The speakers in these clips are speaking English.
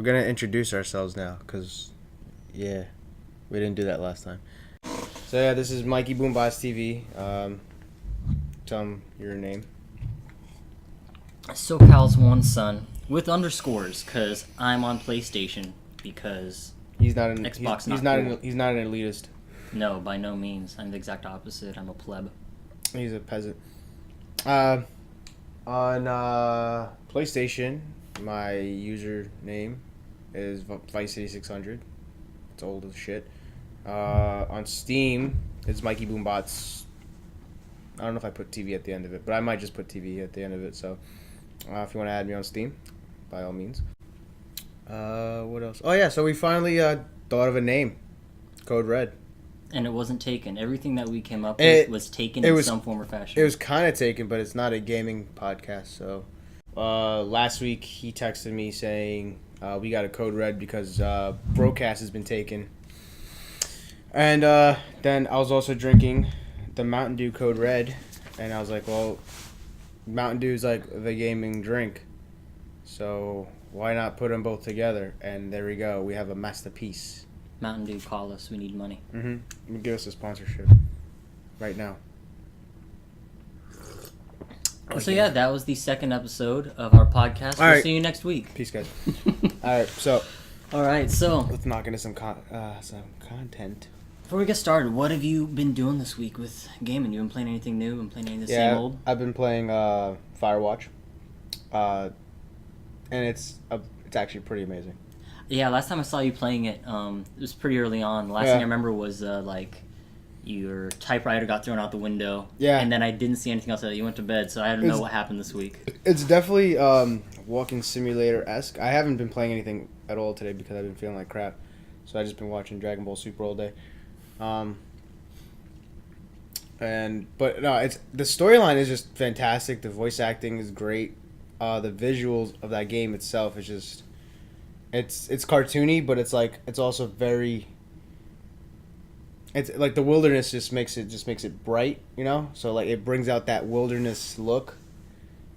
gonna introduce ourselves now, cause we didn't do that last time. So yeah, this is Mikey Boombots TV. Tell him your name. SoCal's one son with underscores, cause I'm on PlayStation. Because he's not an Xbox. He's not an elitist. No, by no means. I'm the exact opposite. I'm a pleb. He's a peasant. On PlayStation, my username is Vice City 600. It's old as shit. On Steam, it's Mikey Boombots. I don't know if I put TV at the end of it, but I might just put TV at the end of it. So, if you want to add me on Steam, by all means. What else? Oh yeah, so we finally thought of a name, Code Red. And it wasn't taken. Everything that we came up with was taken in some form or fashion. It was kind of taken, but it's not a gaming podcast. So, last week he texted me saying we got a Code Red because Broadcast has been taken. And then I was also drinking the Mountain Dew Code Red, and I was like, well, Mountain Dew is like the gaming drink, so why not put them both together? And there we go. We have a masterpiece. Mountain Dew, call us. We need money. Mm-hmm. Give us a sponsorship right now. So yeah, that was the second episode of our podcast. We'll see you next week. Peace, guys. All right, so let's knock into some content. Before we get started, what have you been doing this week with gaming? You been playing anything new? Been playing any of the same old? I've been playing Firewatch, and it's actually pretty amazing. Yeah, last time I saw you playing it, it was pretty early on. The last thing I remember was like your typewriter got thrown out the window. Yeah. And then I didn't see anything else. You went to bed, so I don't know what happened this week. It's definitely walking simulator-esque. I haven't been playing anything at all today because I've been feeling like crap. So I've just been watching Dragon Ball Super all day. But it's the storyline is just fantastic. The voice acting is great. The visuals of that game itself is just it's cartoony, but it's also very. It's like the wilderness just makes it bright, you know. So like it brings out that wilderness look,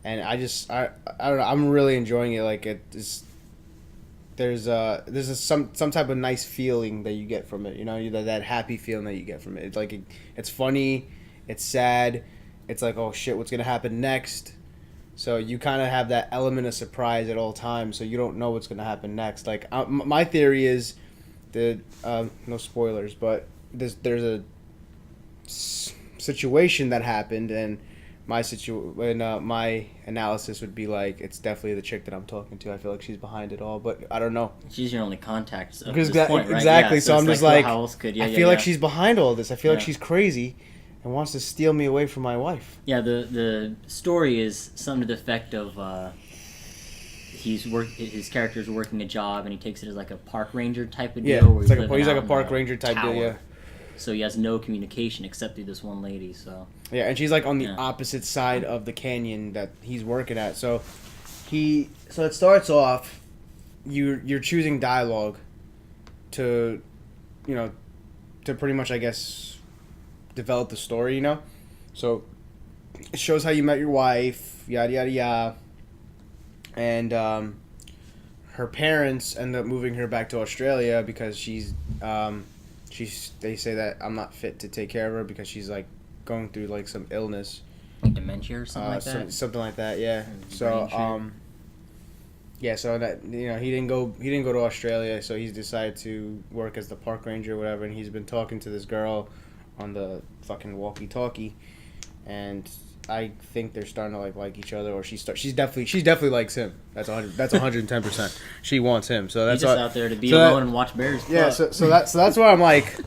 and I don't know. I'm really enjoying it. Like it is. There's some type of nice feeling that you get from it, you know, that happy feeling that you get from it. It's like it's funny, it's sad, it's like, oh shit, what's gonna happen next? So you kind of have that element of surprise at all times, so you don't know what's gonna happen next. Like my theory is that no spoilers, but there's a situation that happened, and my analysis would be like it's definitely the chick that I'm talking to. I feel like she's behind it all, but I don't know. She's your only contact at this point, right? Exactly. Yeah, so I'm just like, how else could? I feel like she's behind all this. I feel like she's crazy and wants to steal me away from my wife. Yeah. The story is something to the effect of his character's working a job and he takes it as like a park ranger type of deal. Yeah, where he's like a park ranger type deal. Yeah. So he has no communication except through this one lady. So yeah, and she's like on the opposite side of the canyon that he's working at. So it starts off, you're choosing dialogue to pretty much, I guess, develop the story. You know, so it shows how you met your wife, yada yada yada, and her parents end up moving her back to Australia because they say that I'm not fit to take care of her because she's like going through like some illness, like dementia or something like that. Something like that, yeah. So so that he didn't go to Australia, so he's decided to work as the park ranger or whatever, and he's been talking to this girl on the fucking walkie-talkie, and I think they're starting to like each other, or she definitely likes him. That's 110%. She wants him, so that's he's just out there to be alone and watch bears. Yeah, so that's why I'm like,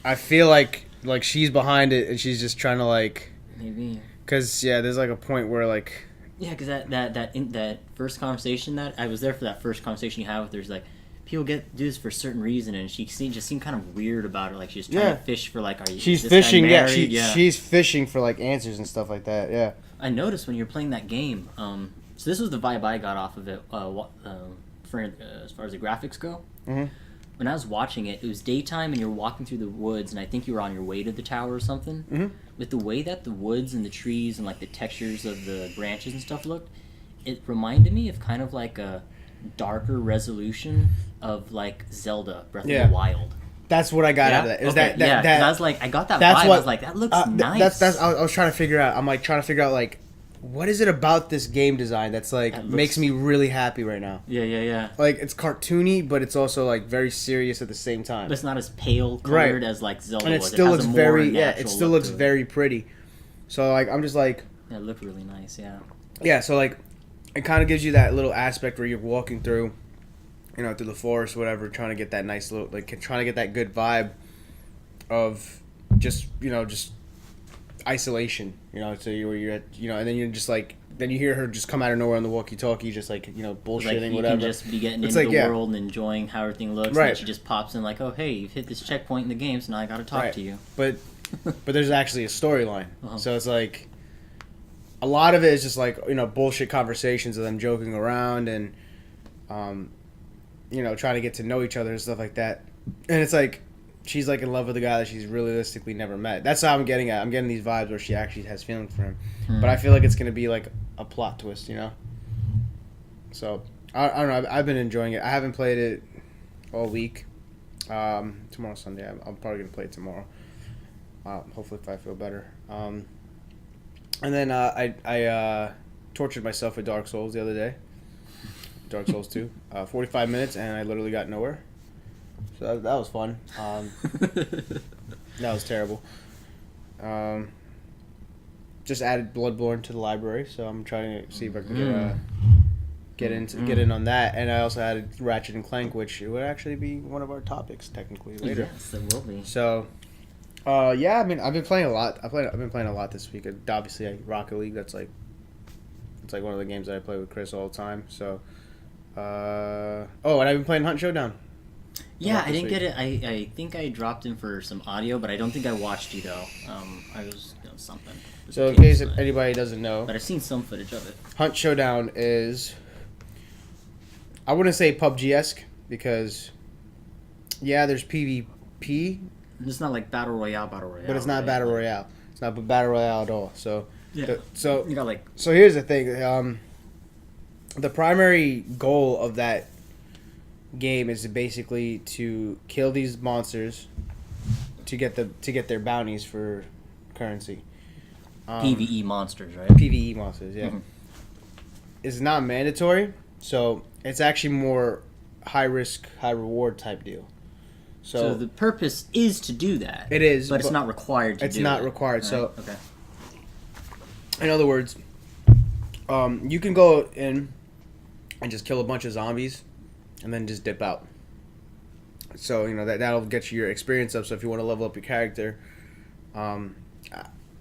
I feel like she's behind it and she's just trying to like maybe because there's like a point where like because that first conversation that I was there for that first conversation you have with her is like people do this for a certain reason, and she seemed kind of weird about it. Like she's trying to fish for like, she's fishing. Yeah, she's fishing for like answers and stuff like that. Yeah. I noticed when you're playing that game. So this was the vibe I got off of it. As far as the graphics go. Mm-hmm. When I was watching it, it was daytime and you're walking through the woods, and I think you were on your way to the tower or something. Mm-hmm. With the way that the woods and the trees and like the textures of the branches and stuff looked, it reminded me of kind of like a darker resolution of like Zelda Breath of Yeah. the Wild. That's what I got Yeah? out of that. Is Okay, that yeah, 'cause that I was like, I got that that's vibe. what I was like, that looks nice. that's I was trying to figure out. I'm like trying to figure out like what is it about this game design that's like That looks- makes me really happy right now. Yeah. Like it's cartoony, but it's also like very serious at the same time. But it's not as pale Right. colored as like Zelda And it was. still has looks a more very natural it still look looks to it. very pretty. So like I'm just like Yeah, it looked really nice. Yeah. yeah, so like it kind of gives you that little aspect where you're walking through, you know, through the forest, whatever, trying to get that nice little like trying to get that good vibe of just just isolation, so you're at and then you're just like then you hear her just come out of nowhere on the walkie-talkie, just like bullshitting Like you whatever. can just be getting It's into like, the yeah. world and enjoying how everything looks. Right. And then she just pops in like, oh hey, you've hit this checkpoint in the game, so now I got to talk Right. to you. But there's actually a storyline, Uh-huh. so it's like a lot of it is just like bullshit conversations of them joking around and trying to get to know each other and stuff like that. And it's like she's like in love with a guy that she's realistically never met. That's how I'm getting at. I'm getting these vibes where she actually has feelings for him. But I feel like it's gonna be like a plot twist, So I don't know. I've been enjoying it. I haven't played it all week. Tomorrow's Sunday. I'm probably gonna play it tomorrow. Hopefully, if I feel better. And then I tortured myself with Dark Souls the other day. Dark Souls 2. 45 minutes, and I literally got nowhere. So that was fun. That was terrible. Just added Bloodborne to the library, so I'm trying to see if I can get in on that. And I also added Ratchet and Clank, which would actually be one of our topics technically later. Yes, it will be. So, yeah, I mean, I've been playing a lot. I've been playing a lot this week. Obviously, Rocket League. It's like one of the games that I play with Chris all the time. So, and I've been playing Hunt Showdown. Yeah, I this didn't week. get it. I think I dropped in for some audio, but I don't think I watched you though. I was doing something. with So, the in kids, case but- anybody doesn't know, But I've seen some footage of it. Hunt Showdown is, I wouldn't say PUBG-esque because, yeah, there's PvP, It's not like battle royale, but it's not right? battle royale. It's not battle royale at all. So, Yeah. so You got like So here's the thing. The primary goal of that game is basically to kill these monsters to get their bounties for currency. PVE monsters, right? PvE monsters, yeah. Mhm. It's not mandatory, so it's actually more high risk, high reward type deal. So the purpose is to do that. It is, but it's not required to do it. it's not required. Right, So okay. in other words, you can go in and just kill a bunch of zombies and then just dip out. So, that'll get you your experience up. So if you want to level up your character, I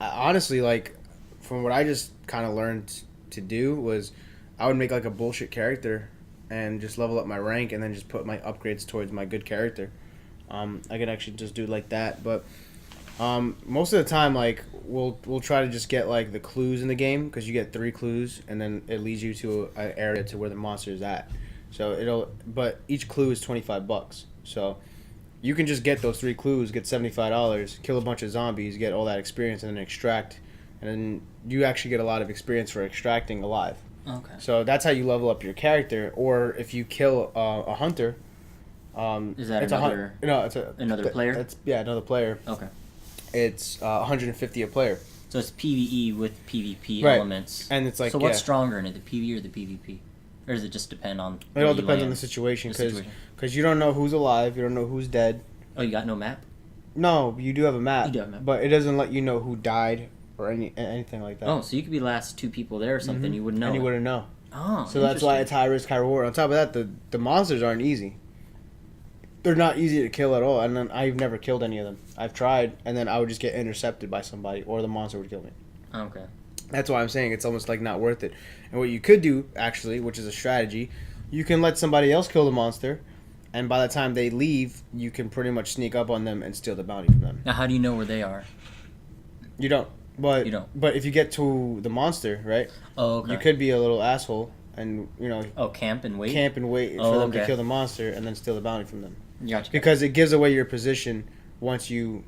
honestly, like, from what I just kind of learned to do was I would make like a bullshit character and just level up my rank and then just put my upgrades towards my good character. I could actually just do it like that, but most of the time, like, we'll try to just get like the clues in the game because you get 3 clues and then it leads you to an area to where the monster is at. So but each clue is $25. So you can just get those 3 clues, get $75, kill a bunch of zombies, get all that experience, and then extract, and then you actually get a lot of experience for extracting alive. Okay. So that's how you level up your character. Or if you kill a hunter, Is that it's another no, it's another player? It's another player. Okay. It's 150 a player, So it's PVE with PvP Right. elements. and it's like So what's yeah, stronger in it, the PvE or the PvP? Or does it just depend on it where all you depends on land? the situation The situation. because you don't know who's alive, you don't know who's dead. Oh, you got no map? No, you do have a map, You do have a map. but it doesn't let you know who died or anything like that. Oh, so you could be the last 2 people there or something, Mhm. you wouldn't know. And you it. wouldn't know. Oh, So that's why interesting. it's high risk, high reward. On top of that, the monsters aren't easy. They're not easy to kill at all, and then I've never killed any of them. I've tried, and then I would just get intercepted by somebody, or the monster would kill me. Okay. That's why I'm saying it's almost like not worth it. And what you could do, actually, which is a strategy, you can let somebody else kill the monster, and by the time they leave, you can pretty much sneak up on them and steal the bounty from them. Now, how do you know where they are? You don't. But You don't. But if you get to the monster, right? Oh, okay. You could be a little asshole and Oh, camp and wait? camp and wait Oh, for them to okay. kill the monster and then steal the bounty from them. Gotcha. Because it gives away your position once you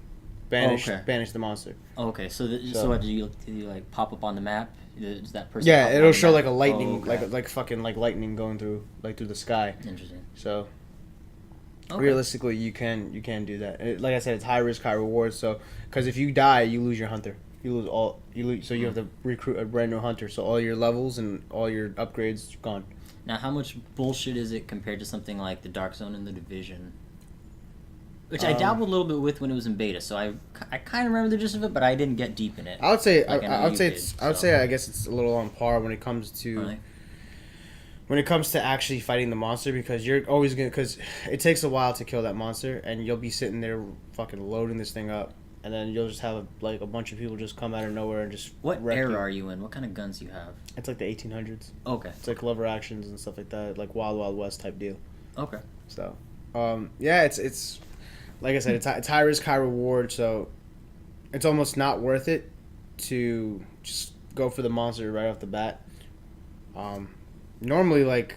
banish Okay. banish the monster. Okay, so So- what do you like pop up on the map? Does that person? Yeah, pop up it'll on the show map? like a lightning, Oh, okay. like fucking like lightning going through the sky. Interesting. So Okay. realistically, you can do that. Like I said, it's high risk, high reward. So because if you die, you lose your hunter. So you have to recruit a brand new hunter. So all your levels and all your upgrades gone. Now, how much bullshit is it compared to something like the Dark Zone and the Division? Which I dabbled a little bit with when it was in beta, so I kind of remember the gist of it, but I didn't get deep in it. I would say Like I know I would you say did, it's I would so. say I guess it's a little on par when it comes to Really? actually fighting the monster, because you're always gonna, because it takes a while to kill that monster, and you'll be sitting there fucking loading this thing up, and then you'll just have a bunch of people just come out of nowhere and just What wreck era you. are you in? What kind of guns do you have? It's like the 1800s. Okay. It's like lever actions and stuff like that, like Wild Wild West type deal. Okay. So, yeah, it's like I said, it's high risk, high reward. So, it's almost not worth it to just go for the monster right off the bat. Normally, like,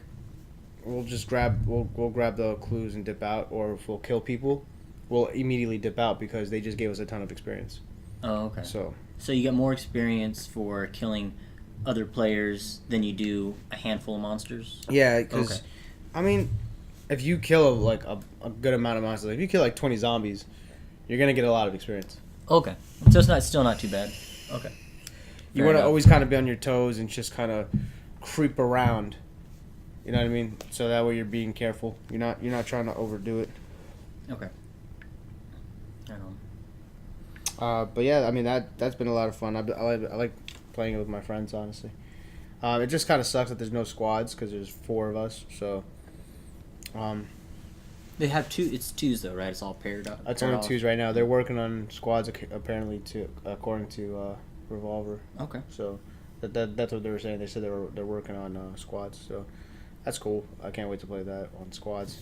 we'll grab the clues and dip out, or if we'll kill people, we'll immediately dip out because they just gave us a ton of experience. Oh, okay. So, you get more experience for killing other players than you do a handful of monsters? yeah, because Okay. I mean, if you kill a good amount of monsters, like if you kill like 20 zombies, you're gonna get a lot of experience. Okay. So it's still not too bad. Okay. You Fair want to enough. always kind of be on your toes and just kind of creep around. You know what I mean? So that way you're being careful. You're not trying to overdo it. Okay. I know. But yeah, I mean that's been a lot of fun. I like playing it with my friends, honestly. It just kind of sucks that there's no squads because there's 4 of us. So They have two. It's twos though, right? It's all paired up. it's paired only off. 2s right now. They're working on squads apparently according to Revolver. Okay. So that's what they were saying. They said they're working on squads. So that's cool. I can't wait to play that on squads.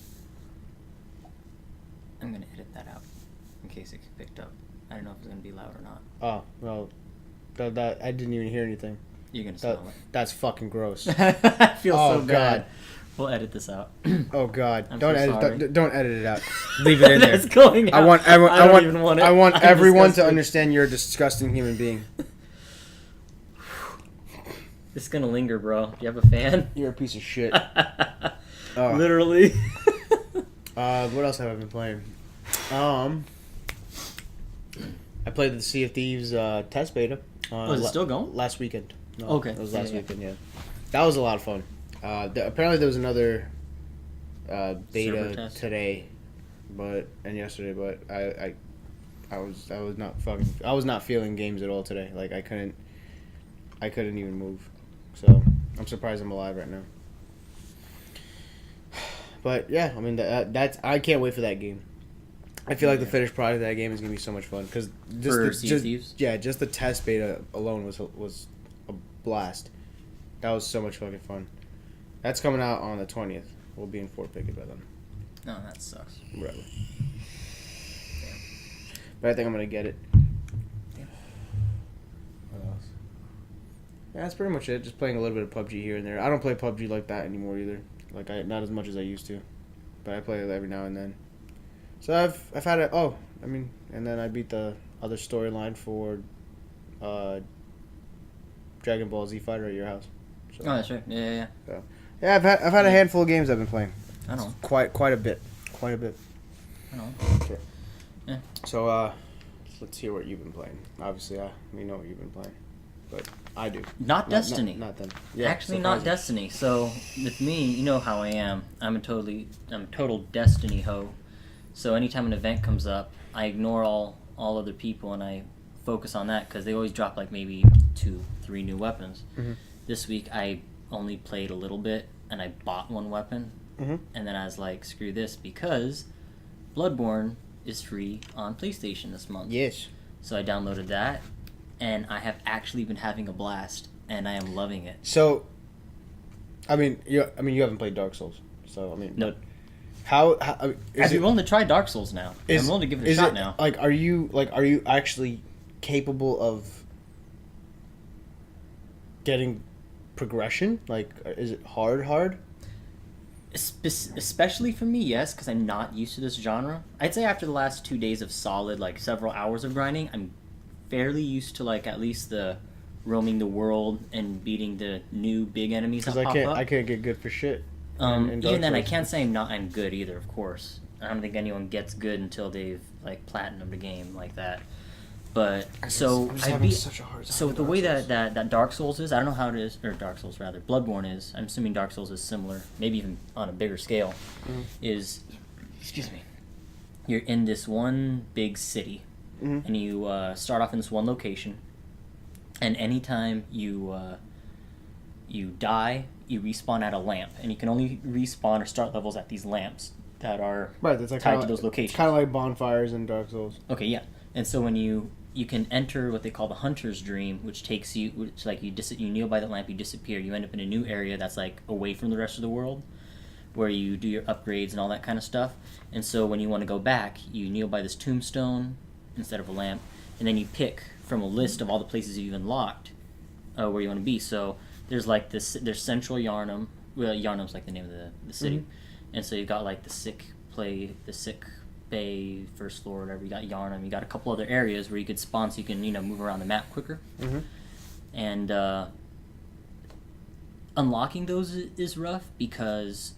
I'm gonna edit that out in case it gets picked up. I don't know if it's gonna be loud or not. Oh well, that I didn't even hear anything. You're gonna That, smell that's fucking gross. it. I feel Oh, so bad. God. We'll edit this out. Oh God! I'm Don't so edit. sorry. Don't edit it out. Leave it in there. That's going out. I want. don't even want it. I want I'm everyone to disgusted. understand you're a disgusting human being. This is gonna linger, bro. Do you have a fan? You're a piece of shit. Oh. Literally. What else have I been playing? I played the Sea of Thieves test beta. Is it still going? Last weekend. No, Okay. it was last Yeah. weekend. Yeah, that was a lot of fun. Apparently there was another Server beta test? today, and yesterday, but I was not feeling games at all today. Like I couldn't even move. So I'm surprised I'm alive right now. But yeah, I mean that's I can't wait for that game. I feel like the Yeah. finished product of that game is gonna be so much fun because For Sea of Thieves? just the test beta alone was a blast. That was so much fucking fun. That's coming out on the 20th. We'll be in Fort Pickett by then. No, that sucks. Right. But I think I'm gonna get it. Yeah. What else? Yeah, that's pretty much it. Just playing a little bit of PUBG here and there. I don't play PUBG like that anymore either. Like not as much as I used to, but I play it every now and then. So I've had it. Oh, I mean, and then I beat the other storyline for Dragon Ball Z Fighter at your house. So, Oh, that's right. Yeah. yeah, I've had a handful of games I've been playing. I know. Quite a bit. I know. Okay. Yeah. So let's hear what you've been playing. Obviously, we know what you've been playing, but I do. Not Destiny. Not them. Actually, not Destiny. So with me, you know how I am. I'm a total Destiny hoe. So anytime an event comes up, I ignore all other people and I focus on that because they always drop like maybe 2-3 new weapons. Mhm. This week I only played a little bit and I bought one weapon, Mhm. and then I was like, screw this, because Bloodborne is free on PlayStation this month. Yes. So I downloaded that, and I have actually been having a blast, and I am loving it. So, I mean, you haven't played Dark Souls, so I mean, No. but how I mean, I'd be willing to try Dark Souls now. I'm willing to give it a shot now. Like, are you actually capable of getting progression? Like, is it hard? Especially for me, yes, because I'm not used to this genre. I'd say after the last 2 days of solid, like several hours of grinding, I'm fairly used to like at least the roaming the world and beating the new big enemies that Because pop up. I can't get good for shit. in Dark Even then, I Souls. can't say I'm good either. Of course, I don't think anyone gets good until they've like platinumed a game like that. But so I beat. such a hard time. So with the Dark way Souls. that Dark Souls is, I don't know how it is, or Dark Souls rather, Bloodborne is. I'm assuming Dark Souls is similar, maybe even on a bigger scale. Is, excuse me, you're in this one big city, and you start off in this one location, and anytime you die, you respawn at a lamp, and you can only respawn or start levels at these lamps that are Right, that's like tied to those locations. Kind of like bonfires in Dark Souls. Okay, yeah. And so when you can enter what they call the hunter's dream, which takes you, which like you kneel by the lamp, you disappear, you end up in a new area that's like away from the rest of the world, where you do your upgrades and all that kind of stuff. And so when you want to go back, you kneel by this tombstone instead of a lamp, and then you pick from a list of all the places you've unlocked where you want to be. So there's like this, there's Central Yarnum. Well, Yarnum's like the name of the city, and so you got like the sick bay, first floor, whatever. You got Yarnum. You got a couple other areas where you could spawn, so you can move around the map quicker. And unlocking those is rough because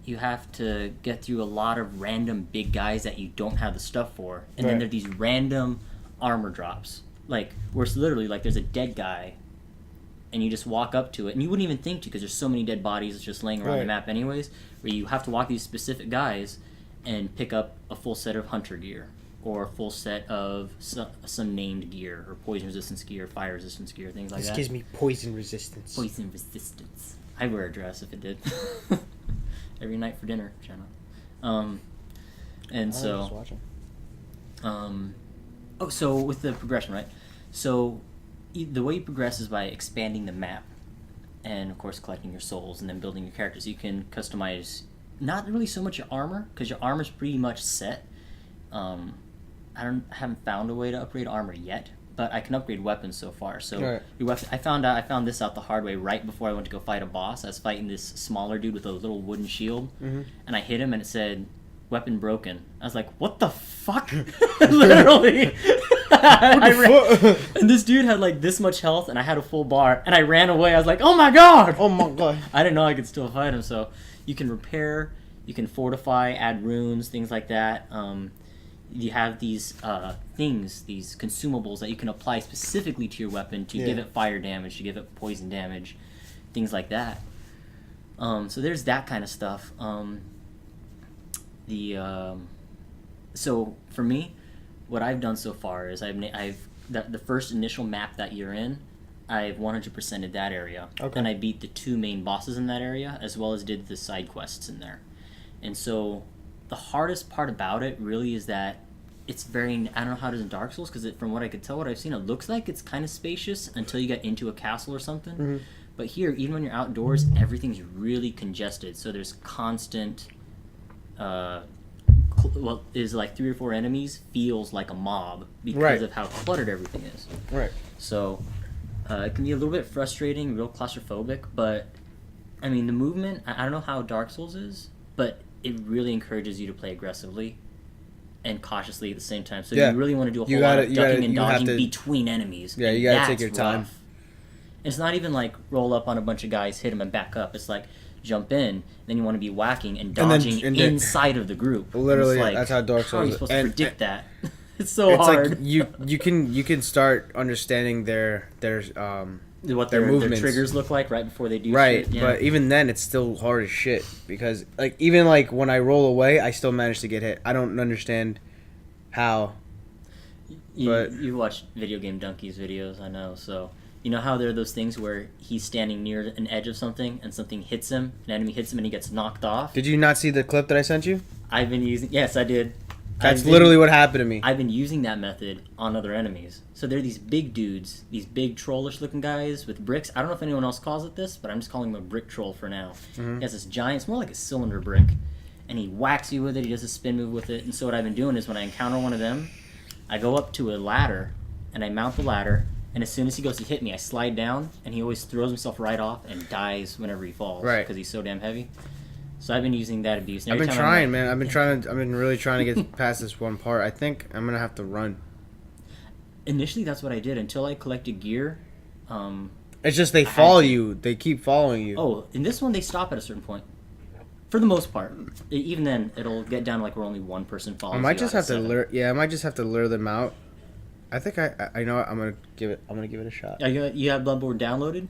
you have to get through a lot of random big guys that you don't have the stuff for, and then Right. there are these random armor drops, like where it's literally like there's a dead guy, and you just walk up to it, and you wouldn't even think to because there's so many dead bodies just laying around the Right. map anyways, where you have to walk these specific guys and pick up a full set of hunter gear or a full set of some named gear or poison resistance gear, fire resistance gear, things like This that. gives me poison resistance. Poison resistance. I'd wear a dress if it did. Every night for dinner, Jenna. And I was so, just watching. so with the progression, right? So the way you progress is by expanding the map, and of course collecting your souls, and then building your characters. You can customize not really so much your armor, because your armor's pretty much set. I haven't found a way to upgrade armor yet, but I can upgrade weapons so far. So Right. your weapon, I found this out the hard way right before I went to go fight a boss. I was fighting this smaller dude with a little wooden shield, and I hit him, and it said weapon broken. I was like, what the fuck? Literally. And this dude had like this much health, and I had a full bar, and I ran away. I was like, oh my god! Oh my god. I didn't know I could still fight him. So you can repair, you can fortify, add runes, things like that. You have these things, these consumables that you can apply specifically to your weapon to give it fire damage, to give it poison damage, things like that. So there's that kind of stuff. So for me, what I've done so far is the first initial map that you're in, I've 100%ed that area, and I beat the 2 main bosses in that area, as well as did the side quests in there. And so the hardest part about it really is that it's very, I don't know how it is in Dark Souls, because from what I could tell, what I've seen, it looks like it's kind of spacious until you get into a castle or something. But here, even when you're outdoors, everything's really congested. So there's constant, is like 3 or 4 enemies feels like a mob because of how cluttered everything is. Right. So it can be a little bit frustrating, real claustrophobic, but I mean, the movement, I don't know how Dark Souls is, but it really encourages you to play aggressively and cautiously at the same time. So you really want to do a whole lot of ducking and dodging between enemies. Yeah, you gotta take your time. It's not even like roll up on a bunch of guys, hit them, and back up. It's like jump in, then you want to be whacking and dodging inside of the group. Literally, like, that's how Dark Souls. How are you supposed to predict that? It's hard. It's like you can start understanding their what their movements. Their triggers look like right before they do right, shit. Yeah. But even then, it's still hard as shit because like even like when I roll away, I still manage to get hit. I don't understand how. You watch Video Game Donkey's videos, I know. So you know how there are those things where he's standing near an edge of something and something hits him, an enemy hits him, and he gets knocked off. Did you not see the clip that I sent you? I've been using. Yes, I did. That's literally what happened to me. I've been using that method on other enemies. So they're these big dudes, these big trollish looking guys with bricks. I don't know if anyone else calls it this, but I'm just calling him a brick troll for now. He has this giant, it's more like a cylinder brick, and he whacks you with it, he does a spin move with it. And so what I've been doing is when I encounter one of them, I go up to a ladder, and I mount the ladder, and as soon as he goes to hit me, I slide down, and he always throws himself right off and dies whenever he falls. Right. Because he's so damn heavy. So I've been using that abuse. And I've every been time I'm trying, like- man. I've been really trying to get past this one part. I think I'm gonna have to run. Initially, that's what I did until I collected gear. It's just they had follow to. you. They keep following you. Oh, in this one, they stop at a certain point. For the most part. Even then, it'll get down to like where only one person follows I you might just out have of to 7. lure. Yeah, I might just have to lure them out. I think I know what, I'm gonna give it a shot. You have Bloodborne downloaded?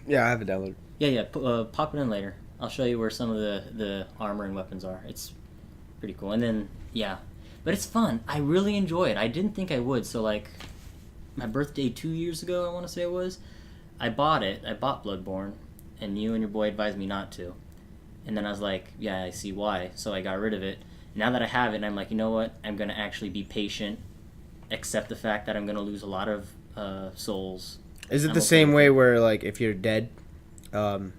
Yeah, I have it downloaded. Yeah. Pop it in later. I'll show you where some of the armor and weapons are. It's pretty cool. And then, yeah. But it's fun. I really enjoy it. I didn't think I would. So, like, my birthday 2 years ago, I want to say it was, I bought it. I bought Bloodborne. And you and your boy advised me not to. And then I was like, yeah, I see why. So I got rid of it. Now that I have it, I'm like, you know what? I'm going to actually be patient. Accept the fact that I'm going to lose a lot of souls. Is it I'm the okay same with way it. where like if you're dead, you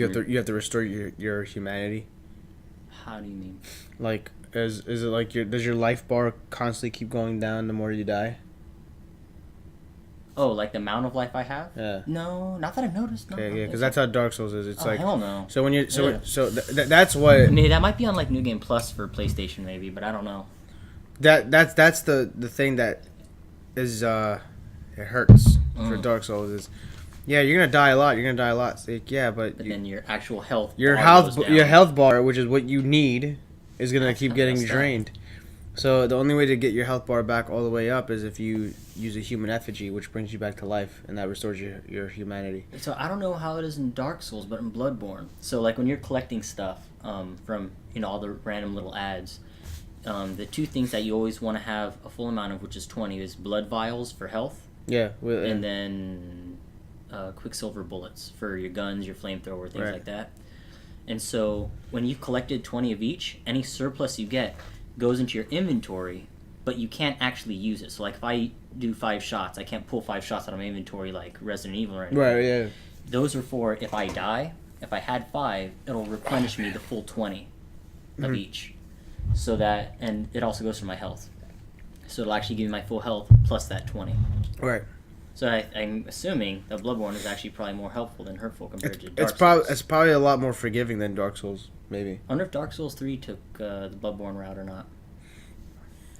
have to restore your humanity? How do you mean? Like is it like does your life bar constantly keep going down the more you die? Oh, like the amount of life I have? Yeah. No, not that I've noticed. No, Okay, I don't yeah, think because so. that's how Dark Souls is. It's Oh, like hell no. so when you Yeah. that's what I mean, that might be on like New Game Plus for PlayStation maybe, but I don't know. that's the thing that is it hurts for Dark Souls is yeah, you're gonna die a lot. It's like, yeah, but Then your actual health your bar goes down. your health bar, which is what you need, is gonna keep kinda getting messed up. drained. So the only way to get your health bar back all the way up is if you use a human effigy, which brings you back to life, and that restores your humanity. So I don't know how it is in Dark Souls, but in Bloodborne. So like when you're collecting stuff from all the random little ads, the two things that you always want to have a full amount of, which is 20, is blood vials for health, Yeah, and then quicksilver bullets for your guns, your flamethrower, things Right. like that. And so when you've collected 20 of each, any surplus you get goes into your inventory, but you can't actually use it. So like if I do 5 shots, I can't pull 5 shots out of my inventory like Resident Evil or anything. right, yeah. Those are for if I die. If I had 5, it'll replenish me the full 20 of each. So that, and it also goes for my health. So it'll actually give me my full health plus that 20. Right. So I'm assuming that Bloodborne is actually probably more helpful than hurtful compared to Dark It's Souls. probably a lot more forgiving than Dark Souls, maybe. I wonder if Dark Souls 3 took the Bloodborne route or not.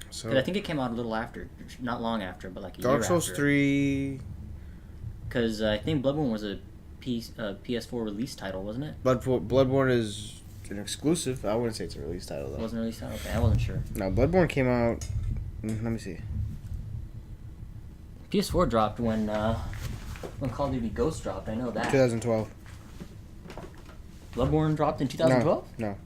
So 'Cause I think it came out a little after, not long after, but like a Dark year Souls after. 3, Because I think Bloodborne was a PS4 release title, wasn't it? Bloodborne is an exclusive. I wouldn't say it's a release title It though. wasn't a release title. Okay, I wasn't sure. No, Bloodborne came out. Let me see. PS4 dropped when Call of Duty Ghost dropped. I know that. 2012. Bloodborne dropped in 2012. No.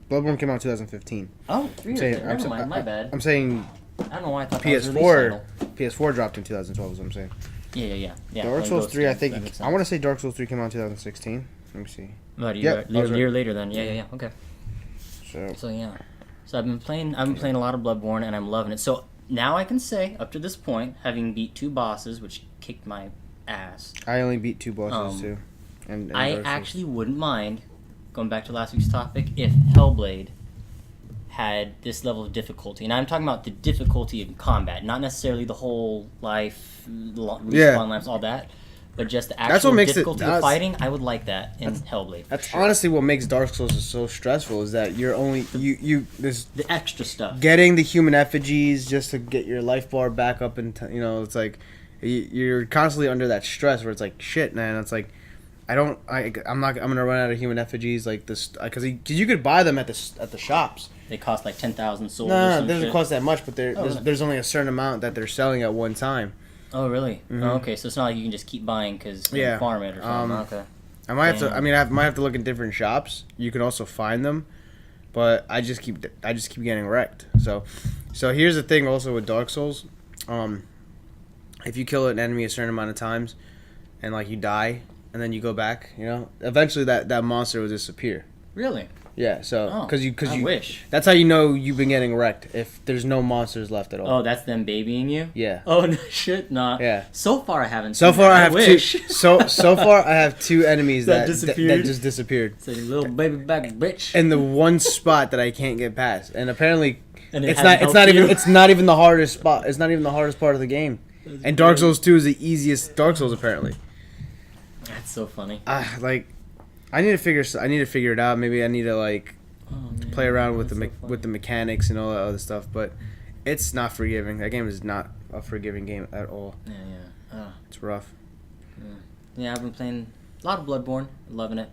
Bloodborne came out in 2015. Oh, 3 years. Saying- Never I'm sa- mind. My bad. I'm saying I don't know why I thought that was a release PS4. title. PS4 dropped in 2012. Is what I'm saying. Yeah. Dark when Souls Ghost 3. I did, think that makes I want to sense. say Dark Souls 3 came out in 2016. Let me see. About a Yeah, year, I was right. year later then. Yeah. Okay. So So yeah. So I've been playing a lot of Bloodborne and I'm loving it. So now I can say, up to this point, having beat 2 bosses, which kicked my ass, I only beat 2 bosses too. And I Dark Souls. actually wouldn't mind, going back to last week's topic, if Hellblade had this level of difficulty. And I'm talking about the difficulty in combat, not necessarily the whole life, respawn lives, all that, but just the That's actual what makes it- difficulty of that's- fighting. I would like that in Hellblade. For That's sure. honestly what makes Dark Souls so stressful. Is that you're only this The extra stuff. getting the human effigies just to get your life bar back up, and it's like you're constantly under that stress where it's like shit, man. It's like I'm gonna run out of human effigies like this because you could buy them at the shops. They cost like 10,000 souls. or No, some it doesn't shit. cost that much, but really? there's only a certain amount that they're selling at one time. Oh, really? Oh, okay, so it's not like you can just keep buying because you Yeah. farm it or something. Okay. I might have to. Damn. I mean, I might have to look in different shops. You can also find them, but I just keep getting wrecked. So here's the thing. Also with Dark Souls, if you kill an enemy a certain amount of times, and like you die, and then you go back, eventually that monster will disappear. Really? Yeah. So Oh, because I wish. that's how you know you've been getting wrecked if there's no monsters left at all. Oh, that's them babying you? Yeah. Oh, no shit, nah. Yeah. So far, I haven't So seen far, that. I have wish. two. So far, I have 2 enemies That that disappeared? just disappeared. It's like a little baby back bitch. In the one spot that I can't get past, and apparently, And it it's hasn't not helped you? it's not even the hardest spot. It's not even the hardest part of the game. And Dark Souls 2 is the easiest Dark Souls apparently. That's so funny. Like, I need to figure it out. Maybe I need to like Oh, man, play around with that's the so funny. with the mechanics and all that other stuff. But it's not forgiving. That game is not a forgiving game at all. Yeah, yeah. It's rough. Yeah, I've been playing a lot of Bloodborne. Loving it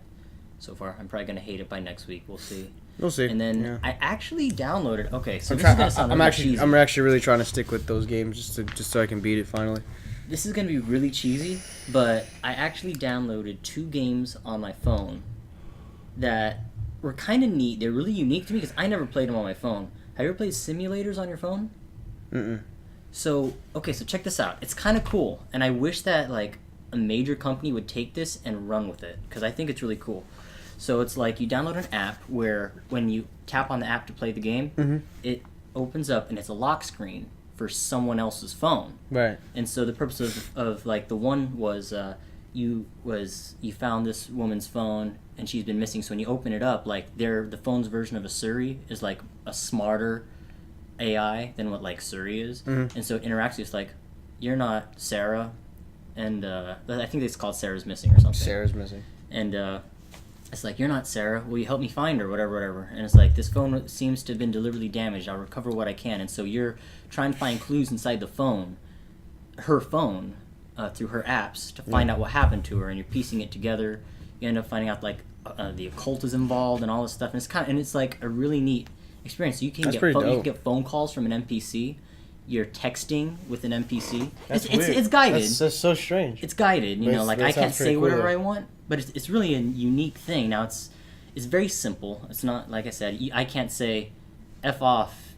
so far. I'm probably gonna hate it by next week. We'll see. We'll see. And then yeah. I actually downloaded. Okay, so this is gonna sound really cheesy. I'm actually really trying to stick with those games just so I can beat it finally. This is gonna be really cheesy, but I actually downloaded 2 games on my phone that were kind of neat. They're really unique to me because I never played them on my phone. Have you ever played simulators on your phone? Mm-mm. So check this out. It's kind of cool, and I wish that like a major company would take this and run with it because I think it's really cool. So it's like you download an app where when you tap on the app to play the game, it opens up and it's a lock screen for someone else's phone. Right. And so the purpose of like the one was you found this woman's phone and she's been missing. So when you open it up, like the phone's version of a Siri is like a smarter AI than what like Siri is, and so it interacts with you. It's like, you're not Sarah, and I think it's called Sarah's Missing or something. Sarah's Missing. And it's like, you're not Sarah. Will you help me find her? Whatever. And it's like, this phone seems to have been deliberately damaged. I'll recover what I can. And so you're trying to find clues inside the phone, her phone, through her apps to find out what happened to her. And you're piecing it together. You end up finding out like the occult is involved and all this stuff. And it's like a really neat experience. So you can get phone calls from an NPC. You're texting with an NPC. It's guided. That's so strange. It's guided. You know, like I can't say whatever cool, I want, but it's really a unique thing. Now it's very simple. It's not like I said. I can't say "f off,"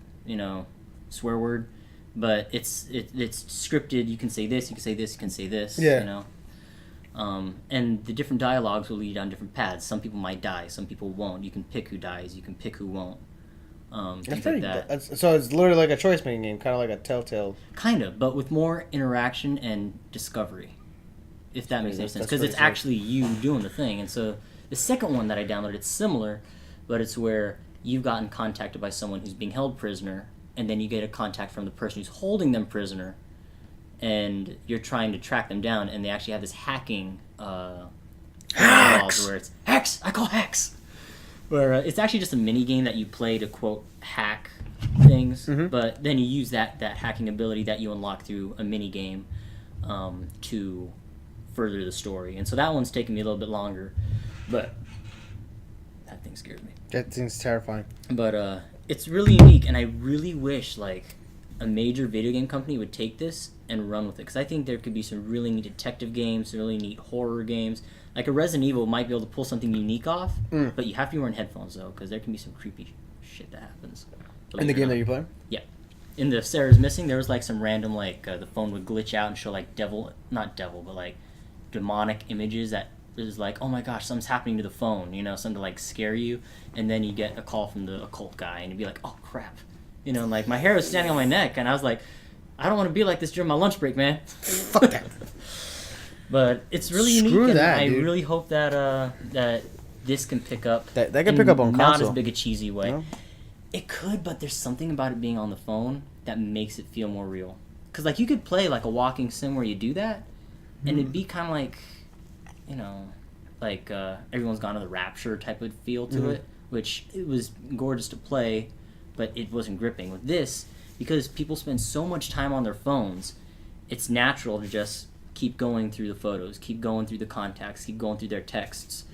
swear word, but it's scripted. You can say this. You can say this. You can say this. Yeah. You know. And the different dialogues will lead down different paths. Some people might die. Some people won't. You can pick who dies. You can pick who won't. That's pretty. Like so it's literally like a choice making game, kind of like a Telltale. Kind of, but with more interaction and discovery, if that makes any sense, because it's actually you doing the thing. And so the second one that I downloaded, it's similar, but it's where you've gotten contacted by someone who's being held prisoner, and then you get a contact from the person who's holding them prisoner, and you're trying to track them down, and they actually have this hacking Hacks! where it's hacks. I call hacks. Where it's actually just a mini game that you play to quote hack things, but then you use that hacking ability that you unlock through a mini game to further the story. And so that one's taking me a little bit longer, but that thing scares me. That thing's terrifying. But it's really unique, and I really wish like a major video game company would take this and run with it, because I think there could be some really neat detective games, some really neat horror games. Like a Resident Evil might be able to pull something unique off, but you have to be wearing headphones though, because there can be some creepy shit that happens. In the game that you play? Yeah. In the Sarah's Missing, there was like some random like the phone would glitch out and show like not devil, but like demonic images that is like, oh my gosh, something's happening to the phone, something to like scare you, and then you get a call from the occult guy, and you'd be like, oh crap, like my hair was standing on my neck, and I was like, I don't want to be like this during my lunch break, man. Fuck that. But it's really unique, and I really hope that that this can pick up. That can pick up on console. Not as big a cheesy way. No? It could, but there's something about it being on the phone that makes it feel more real. Because like you could play like a walking sim where you do that, and it'd be kind of like, like Everyone's Gone to the Rapture type of feel to it, which it was gorgeous to play, but it wasn't gripping. With this, because people spend so much time on their phones, it's natural to just keep going through the photos, keep going through the contacts, keep going through their texts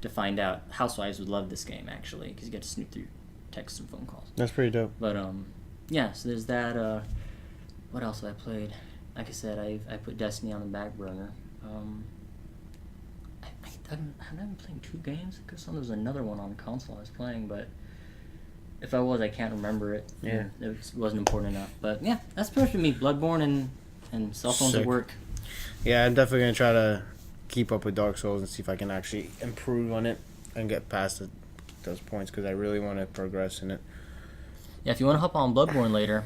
to find out. Housewives would love this game, actually, because you get to snoop through texts and phone calls. That's pretty dope. But, yeah, so there's that. What else have I played? Like I said, I put Destiny on the back burner. I've been playing 2 games. I guess there was another one on console I was playing, but if I was, I can't remember it. Yeah. It wasn't important enough. But, yeah, that's pretty much for me. Bloodborne and cell phones at work. Yeah, I'm definitely going to try to keep up with Dark Souls and see if I can actually improve on it and get past those points, because I really want to progress in it. Yeah, if you want to hop on Bloodborne later,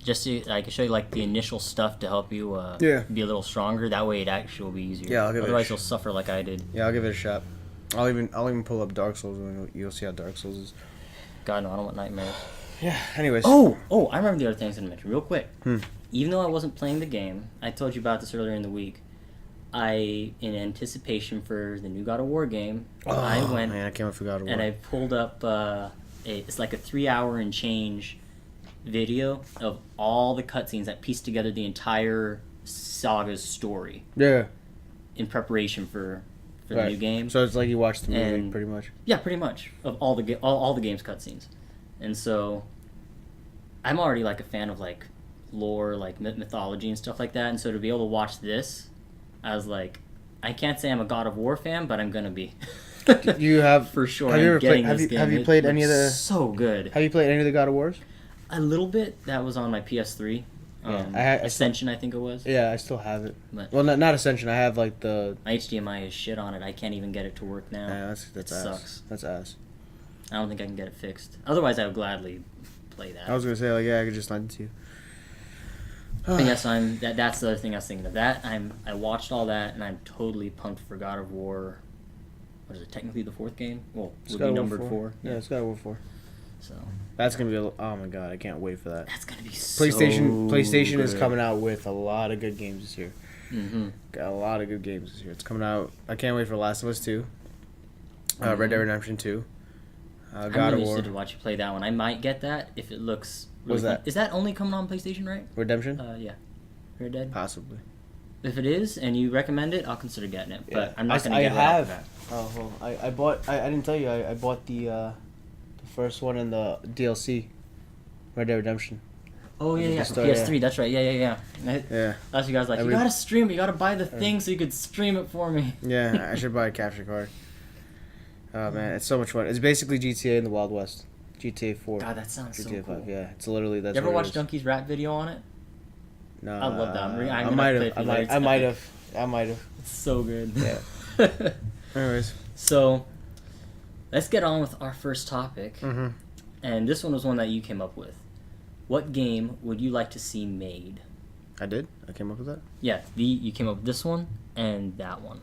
just so I can show you like the initial stuff to help you be a little stronger. That way it actually will be easier. Yeah, otherwise you'll suffer like I did. Yeah, I'll give it a shot. I'll even pull up Dark Souls and you'll see how Dark Souls is. God, no, I don't want nightmares. Yeah, anyways. Oh, I remember the other things I mentioned real quick. Even though I wasn't playing the game, I told you about this earlier in the week. in anticipation for the new God of War game, Oh, I went man, I can't wait for God of War. and I pulled up it's like a 3 hour and change video of all the cutscenes that piece together the entire saga's story Yeah. in preparation for the Right. new game. So it's like you watched the movie, And- pretty much. Yeah, pretty much of all the game's cutscenes, and so I'm already like a fan of like lore, like mythology and stuff like that. And so to be able to watch this, I was like, I can't say I'm a God of War fan, but I'm gonna be. You have for sure. Have you I'm ever getting played? this game. Have you It played any of looks the? So good. Have you played any of the God of Wars? A little bit. That was on my PS3. Yeah, Ascension, I think it was. Yeah, I still have it. But Well, not Ascension. I have like the. my HDMI is shit on it. I can't even get it to work now. Yeah, that's it ass. sucks. That's ass. I don't think I can get it fixed. Otherwise, I would gladly play that. I was gonna say like yeah, I could just lend it to you. But yes, that's the other thing I was thinking of. That I watched all that, and I'm totally pumped for God of War. What is it? Technically the fourth game? Well, It's would God be of War numbered 4. Yeah, it's God of War 4. So That's gonna be oh my god, I can't wait for that. that's gonna be so PlayStation is good. coming out with a lot of good games this year. Mm-hmm. Got a lot of good games this year. It's coming out. I can't wait for Last of Us 2. Red Dead Redemption 2. I'm God really of War. excited to watch you play that one. I might get that if it looks. Really What's fun. that? Is that only coming on PlayStation, right? Redemption? Yeah. Red Dead. Possibly. If it is, and you recommend it, I'll consider getting it. But Yeah. I'm not gonna I get it have. after that. Oh, well, I bought. I didn't tell you. I bought the first one in the DLC. Red Dead Redemption. Oh yeah, The yeah. story, PS3. That's right. Yeah. Yeah. That's you guys like. You gotta stream it. You gotta buy the thing so you could stream it for me. Yeah, I should buy a capture card. Oh man, it's so much fun. It's basically GTA in the Wild West. GTA 4. God, that sounds so GTA cool. 5. Yeah, it's literally that's. You ever what it watch is. Donkey's rap video on it? No, I love that. I'm I gonna might play have. it for I you might. later. I might have. I might have. It's so good. Yeah. Anyways. So, let's get on with our first topic. Mm-hmm. And this one was one that you came up with. What game would you like to see made? I did. I came up with that. Yeah, you came up with this one and that one.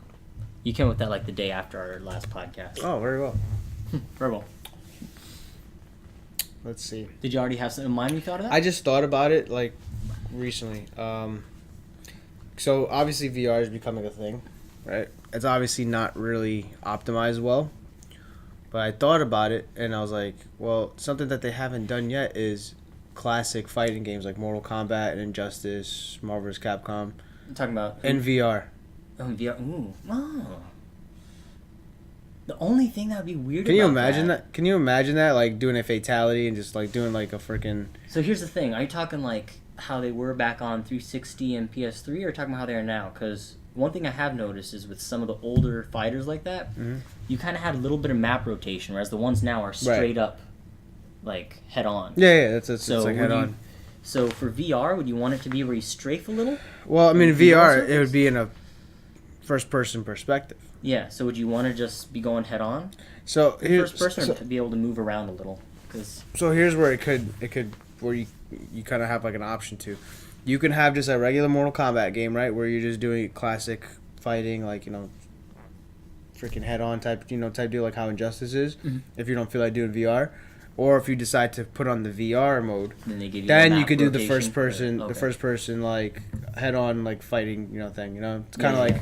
You came up with that like the day after our last podcast. Oh, very well. Very well. Let's see. Did you already have something in mind when you thought of that? I just thought about it like recently. So obviously VR is becoming a thing, right? It's obviously not really optimized well, but I thought about it and I was like, well, something that they haven't done yet is classic fighting games like Mortal Kombat and Injustice, Marvel vs. Capcom, I'm talking about in VR. VR. Ooh, oh. The only thing that would be weird. Can you about imagine that? Can you imagine that, like doing a fatality and just like doing like a freaking? So here's the thing: are you talking like how they were back on 360 and PS3, or talking about how they are now? Because one thing I have noticed is with some of the older fighters like that, you kind of had a little bit of map rotation, whereas the ones now are straight up, like head on. Yeah, that's it's like would head you- on. So for VR, would you want it to be where you strafe a little? Well, I mean, Would you VR also- it would be in a first-person perspective. Yeah. So would you want to just be going head on, So here's first person, or to be able to move around a little? Because so here's where it could where you kind of have like an option to. You can have just a regular Mortal Kombat game, right, where you're just doing classic fighting, like freaking head-on type deal, like how Injustice is. If you don't feel like doing VR, or if you decide to put on the VR mode, then they give you. then a you map could do the rotation. first person, Okay. like head-on like fighting, thing. It's kind of Yeah, like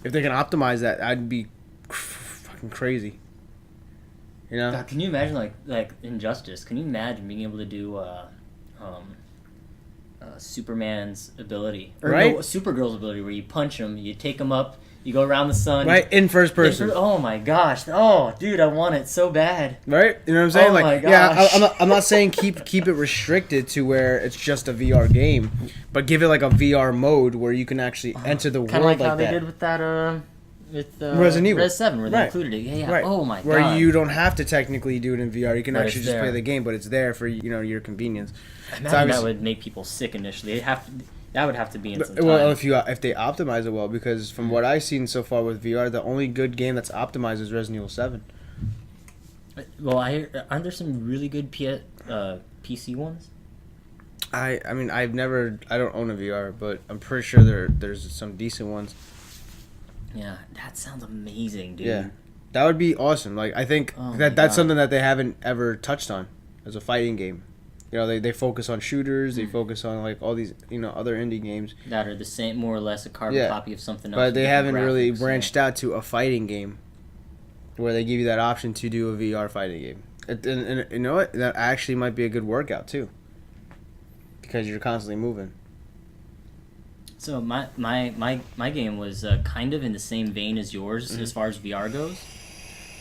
if they can optimize that, I'd be fucking crazy. God, can you imagine like Injustice? Can you imagine being able to do Superman's ability, or Right? no, Supergirl's ability, where you punch them, you take them up, you go around the sun, Right, in first person. Oh my gosh! Oh, dude, I want it so bad. Right? You know what I'm saying? Oh like, my yeah, gosh. I'm not saying keep it restricted to where it's just a VR game, but give it like a VR mode where you can actually enter the Kind of world like how that. they did with that with Resident Evil. Res 7, where they Right. included it. Yeah. Right. Oh my where god. you don't have to technically do it in VR. You can But actually it's just play there. the game, but it's there for your convenience. Imagine It's that obviously- would make people sick initially. That would have to be in some time. Well, if they optimize it well, because from what I've seen so far with VR, the only good game that's optimized is Resident Evil 7. Well, aren't there some really good PC ones? I mean I don't own a VR, but I'm pretty sure there's some decent ones. Yeah, that sounds amazing, dude. Yeah, that would be awesome. Like I think Oh my that's God. something that they haven't ever touched on as a fighting game. You know, they focus on shooters. They focus on like all these other indie games that are the same, more or less a carbon copy of something else. But they haven't really graphics, branched out to a fighting game, where they give you that option to do a VR fighting game. And you know what? That actually might be a good workout too, because you're constantly moving. So my game was kind of in the same vein as yours as far as VR goes,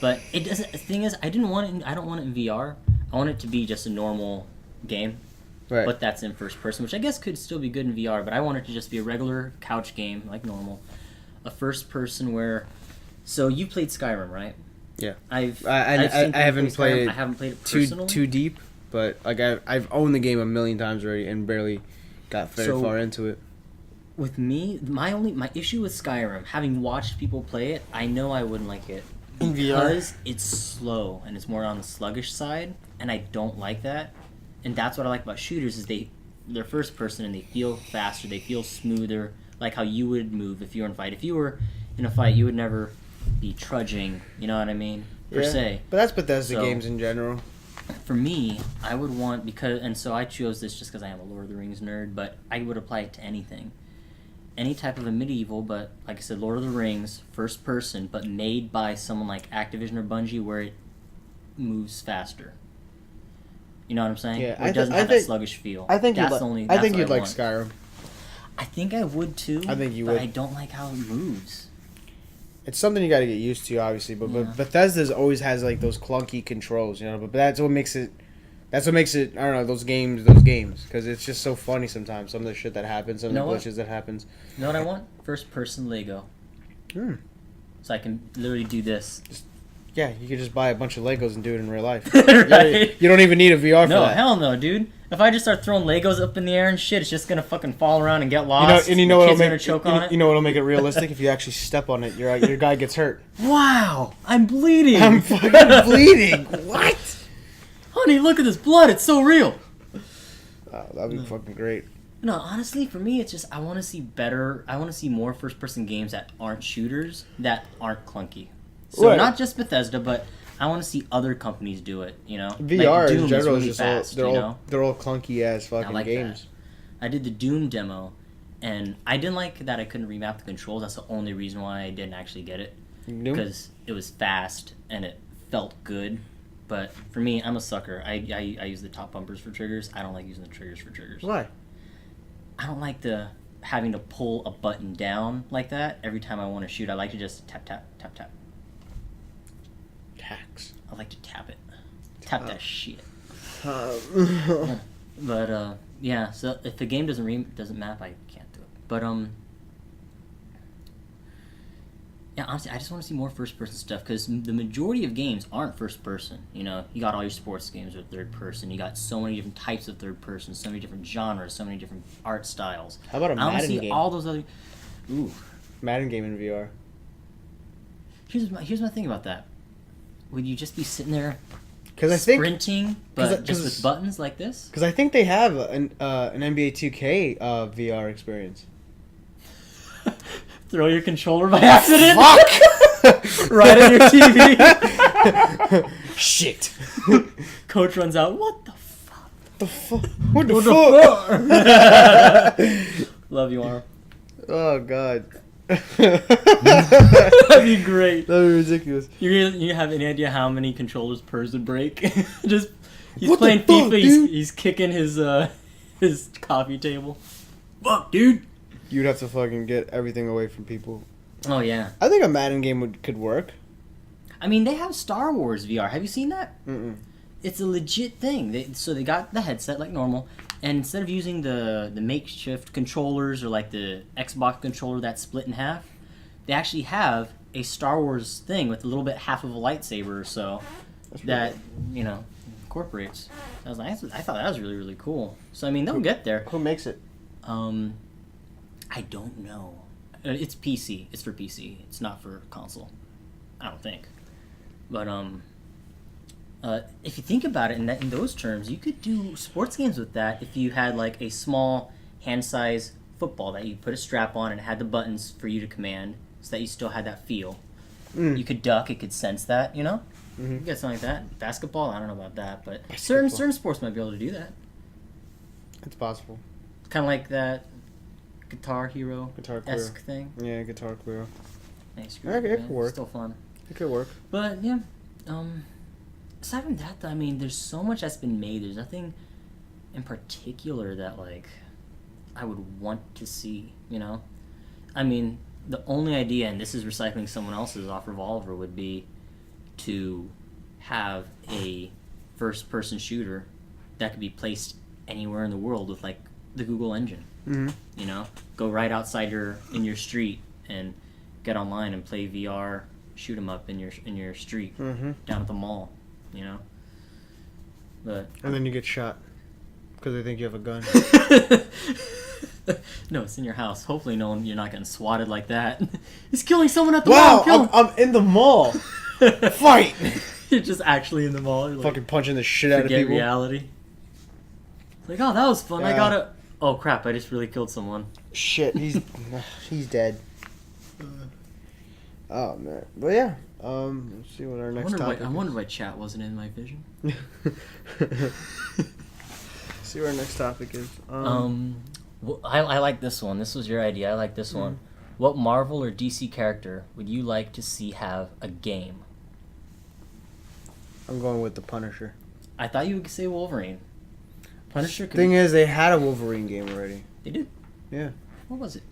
but it doesn't. The thing is, I don't want it in VR. I want it to be just a normal game, Right. but that's in first person, which I guess could still be good in VR. But I want it to just be a regular couch game like normal, a first person where. So you played Skyrim, right? Yeah. I haven't played it. I haven't played it personally. too deep, but like I've owned the game a million times already and barely got very far into it. With me, my issue with Skyrim, having watched people play it, I know I wouldn't like it In VR? because it's slow and it's more on the sluggish side, and I don't like that. And that's what I like about shooters is they're first person and they feel faster, they feel smoother, like how you would move if you were in a fight. If you were in a fight, you would never be trudging. You know what I mean? Per se. But that's Bethesda So, games in general. For me, I would want and so I chose this just because I am a Lord of the Rings nerd, but I would apply it to anything. Any type of a medieval, but like I said, Lord of the Rings, first person, but made by someone like Activision or Bungie, where it moves faster. You know what I'm saying? Yeah, Where it doesn't have that sluggish feel. I think that's you'd the only. I That's think what you'd like want. Skyrim. I think I would too. I think you but would. I don't like how it moves. It's something you got to get used to, obviously. But Yeah. Bethesda's always has like those clunky controls, But that's what makes it. That's what makes it. I don't know those games, because it's just so funny sometimes. Some of the shit that happens, some of the glitches that happens. You know what I want? First person Lego. So I can literally do this. Yeah, you could just buy a bunch of Legos and do it in real life. Right? You don't even need a VR for No, that. hell no, dude. If I just start throwing Legos up in the air and shit, it's just gonna fucking fall around and get lost. You The know what'll kid's make gonna choke on it. You know what'll make it realistic if you actually step on it. Your guy gets hurt. Wow, I'm bleeding. I'm fucking bleeding. What? Honey, look at this blood. It's so real. Oh, that'd be fucking great. No, honestly, for me, it's just I want to see better. I want to see more first-person games that aren't shooters, that aren't clunky. So Right. not just Bethesda, but I want to see other companies do it. VR Doom in general really is just fast, they're all clunky ass fucking like games. I did the Doom demo, and I didn't like that I couldn't remap the controls. That's the only reason why I didn't actually get it, Doom? because it was fast and it felt good. But for me, I'm a sucker. I use the top bumpers for triggers. I don't like using the triggers for triggers. Why? I don't like having to pull a button down like that every time I want to shoot. I like to just tap, tap, tap, tap. Hacks. I like to tap it. Tap that shit. Um, But yeah. So if the game doesn't map, I can't do it. But yeah. Honestly, I just want to see more first-person stuff because the majority of games aren't first-person. You got all your sports games with third-person. You got so many different types of third-person, so many different genres, so many different art styles. How about a I want to Madden see game? all those other. Ooh. Madden game in VR. Here's my thing about that. Would you just be sitting there Because I think sprinting, but just with buttons like this? Because I think they have an NBA 2K VR experience. Throw your controller by accident? Fuck! Right on your TV. Shit. Coach runs out. What the fuck? The fuck? What the fuck? Love you, Arm. Oh god. That'd be great. That'd be ridiculous. You have any idea how many controllers Pers would break? Just he's What the playing fuck, FIFA. dude? He's kicking his coffee table. Fuck, dude. You'd have to fucking get everything away from people. Oh yeah. I think a Madden game could work. I mean, they have Star Wars VR. Have you seen that? Mm-mm. It's a legit thing. They got the headset like normal, and instead of using the makeshift controllers or like the Xbox controller that's split in half, they actually have a Star Wars thing with a little bit half of a lightsaber or so that incorporates. I thought that was really, really cool. So I mean, they'll get there. Who makes it? I don't know. It's PC. It's for PC. It's not for console. I don't think. But if you think about it in those terms, you could do sports games with that if you had like a small hand-sized football that you put a strap on and it had the buttons for you to command, so that you still had that feel. You could duck. It could sense that. You get something like that. Basketball. I don't know about that, but certain sports might be able to do that. It's possible. Kind of like that Guitar Hero Guitar Queer. esque thing. Yeah, Guitar Queer. Nice. Yeah, it could work. Still fun. It could work. But yeah, aside from that, though, I mean, there's so much that's been made. There's nothing in particular that like I would want to see. You know, I mean, the only idea, and this is recycling someone else's off Revolver, would be to have a first-person shooter that could be placed anywhere in the world with like the Google engine. Mm-hmm. You know, go right outside in your street and get online and play VR, shoot 'em up in your street down at the mall. You know, but and then you get shot because they think you have a gun. No, it's in your house. Hopefully, you're not getting swatted like that. He's killing someone at the mall. Wow, I'm in the mall. Fight! You're just actually in the mall. You're like, fucking punching the shit out of people. Forget reality. Like, oh, that was fun. I gotta. Oh crap! I just really killed someone. Shit, he's dead. Oh man, but yeah. Let's see what our next topic. I wonder why chat wasn't in my vision. See what our next topic is. Well, I like this one. This was your idea. I like this one. What Marvel or DC character would you like to see have a game? I'm going with the Punisher. I thought you would say Wolverine. Punisher. Thing is, they had a Wolverine game already. They did. Yeah. What was it?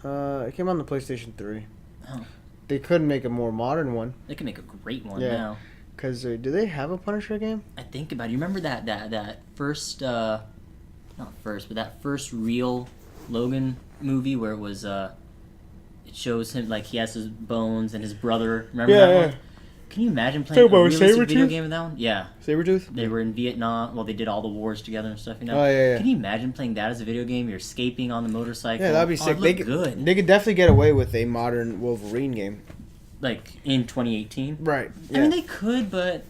It came on the PlayStation 3. Oh. They couldn't make a more modern one. They can make a great one now. Because do they have a Punisher game? I think about it. You remember that first, not first, but that first real Logan movie where it was, it shows him, like, he has his bones and his brother. Remember that one? Can you imagine playing a realistic video game with that one? Yeah. Sabretooth? They were in Vietnam. Well, they did all the wars together and stuff, you know? Oh, yeah. Can you imagine playing that as a video game? You're escaping on the motorcycle. Yeah, that'd be sick. They good. They could definitely get away with a modern Wolverine game. Like, in 2018? Right. Yeah. I mean, they could, but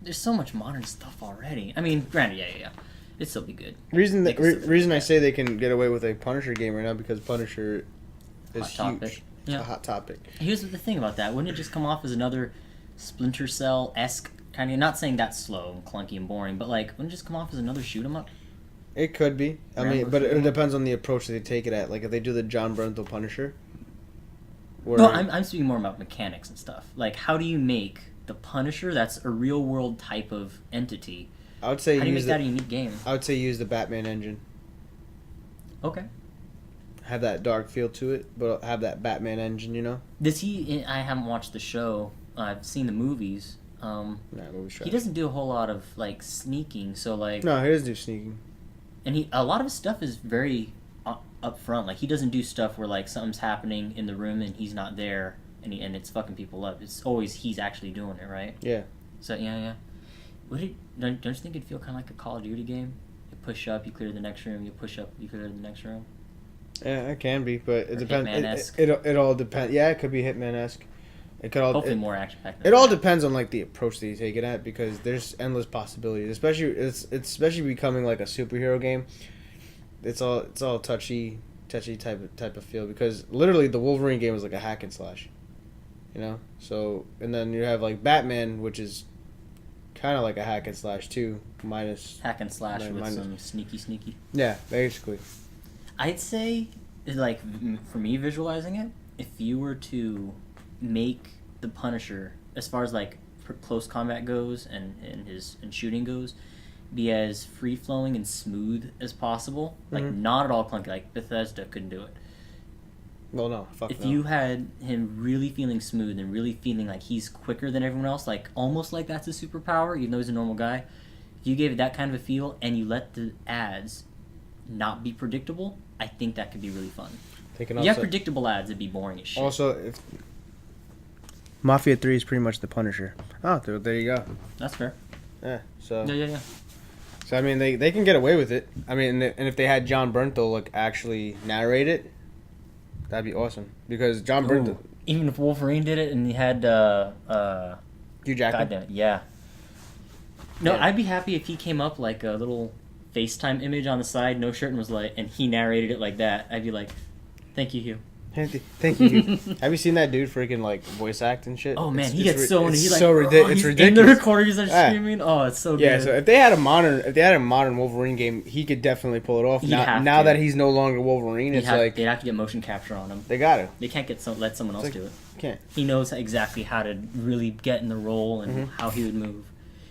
there's so much modern stuff already. I mean, granted, yeah. It'd still be good. Reason I say they can get away with a Punisher game right now because Punisher is huge. Yeah. A hot topic. Here's the thing about that. Wouldn't it just come off as another Splinter Cell-esque kind of... Not saying that's slow and clunky and boring, but, like, wouldn't it just come off as another shoot-'em-up? It could be. I mean, but it depends on the approach that they take it at. Like, if they do the John Bernthal Punisher... No, I'm speaking more about mechanics and stuff. Like, how do you make the Punisher that's a real-world type of entity? I would say how do you make that a unique game? I would say use the Batman engine. Okay. Have that dark feel to it, but have that Batman engine, you know? Does he... I haven't watched the show. I've seen the movies. He doesn't do a whole lot of, like, sneaking, so, like... No, he doesn't do sneaking. And a lot of his stuff is very up front. Like, he doesn't do stuff where, like, something's happening in the room and he's not there and it's fucking people up. It's always he's actually doing it, right? Yeah. So, yeah. Don't you think it'd feel kind of like a Call of Duty game? You push up, you clear the next room, you push up, you clear the next room? Yeah, it can be, but it depends. Hitman-esque. It all depends. Yeah, it could be Hitman-esque. It could all hopefully more action-packed. It all depends on like the approach that you take it at because there's endless possibilities. Especially becoming like a superhero game. It's all touchy type of feel because literally the Wolverine game is like a hack and slash. You know? So and then you have like Batman, which is kind of like a hack and slash too, minus hack and slash with some sneaky. Yeah, basically. I'd say, like, for me visualizing it, if you were to make the Punisher, as far as like close combat goes and shooting goes, be as free flowing and smooth as possible, like not at all clunky. Like Bethesda couldn't do it. Well, no. If you had him really feeling smooth and really feeling like he's quicker than everyone else, like almost like that's a superpower, even though he's a normal guy. If you gave it that kind of a feel and you let the ads not be predictable, I think that could be really fun. If you have predictable ads, it'd be boring as shit. Also, if Mafia 3 is pretty much the Punisher. Oh, there you go. That's fair. Yeah. So. Yeah. So I mean, they can get away with it. I mean, and if they had John Bernthal like actually narrate it, that'd be awesome. Because John Bernthal. Even if Wolverine did it and he had Hugh Jackman. Goddamn, yeah. No, yeah. I'd be happy if he came up like a little FaceTime image on the side, no shirt, and was like, and he narrated it like that. I'd be like, thank you, Hugh. Thank you. Dude. Have you seen that dude freaking like voice act and shit? Oh man, It's, he it's gets ri- so it's he's so like it's he's ridiculous. in the recorder. He's like Yeah. screaming. Oh, it's so Yeah, good. so if they had a modern Wolverine game, he could definitely pull it off. He'd Now, have now to. that he's no longer Wolverine, it's like they'd have to get motion capture on him. they got it. They can't let someone else like- do it. Can't. He knows exactly how to really get in the role and Mm-hmm. how he would move.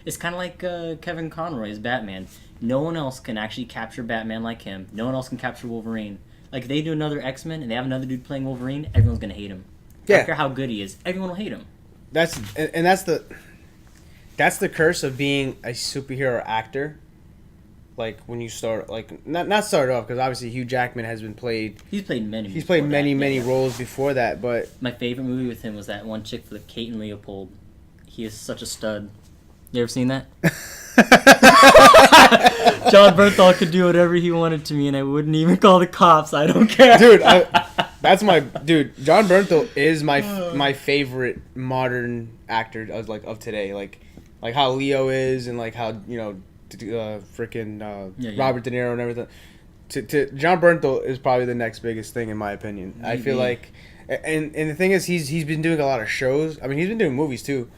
It's kind of like Kevin Conroy as Batman. No one else can actually capture Batman like him. No one else can capture Wolverine. Like, if they do another X-Men and they have another dude playing Wolverine, everyone's going to hate him. I Yeah. don't care how good he is. Everyone will hate him. That's the curse of being a superhero actor. Like when you start, like not start off, because obviously Hugh Jackman has been played. He's played many. He's played before many that. Yeah. roles before that, but My favorite movie with him was that one chick flick, Kate and Leopold. He is such a stud. You ever seen that? John Bernthal could do whatever he wanted to me, and I wouldn't even call the cops. I don't care, dude, that's my dude. John Bernthal is my favorite modern actor of today. Like how Leo is, and like how freaking Yeah. Robert De Niro and everything. To John Bernthal is probably the next biggest thing in my opinion. I feel like, and the thing is, he's been doing a lot of shows. I mean, he's been doing movies too,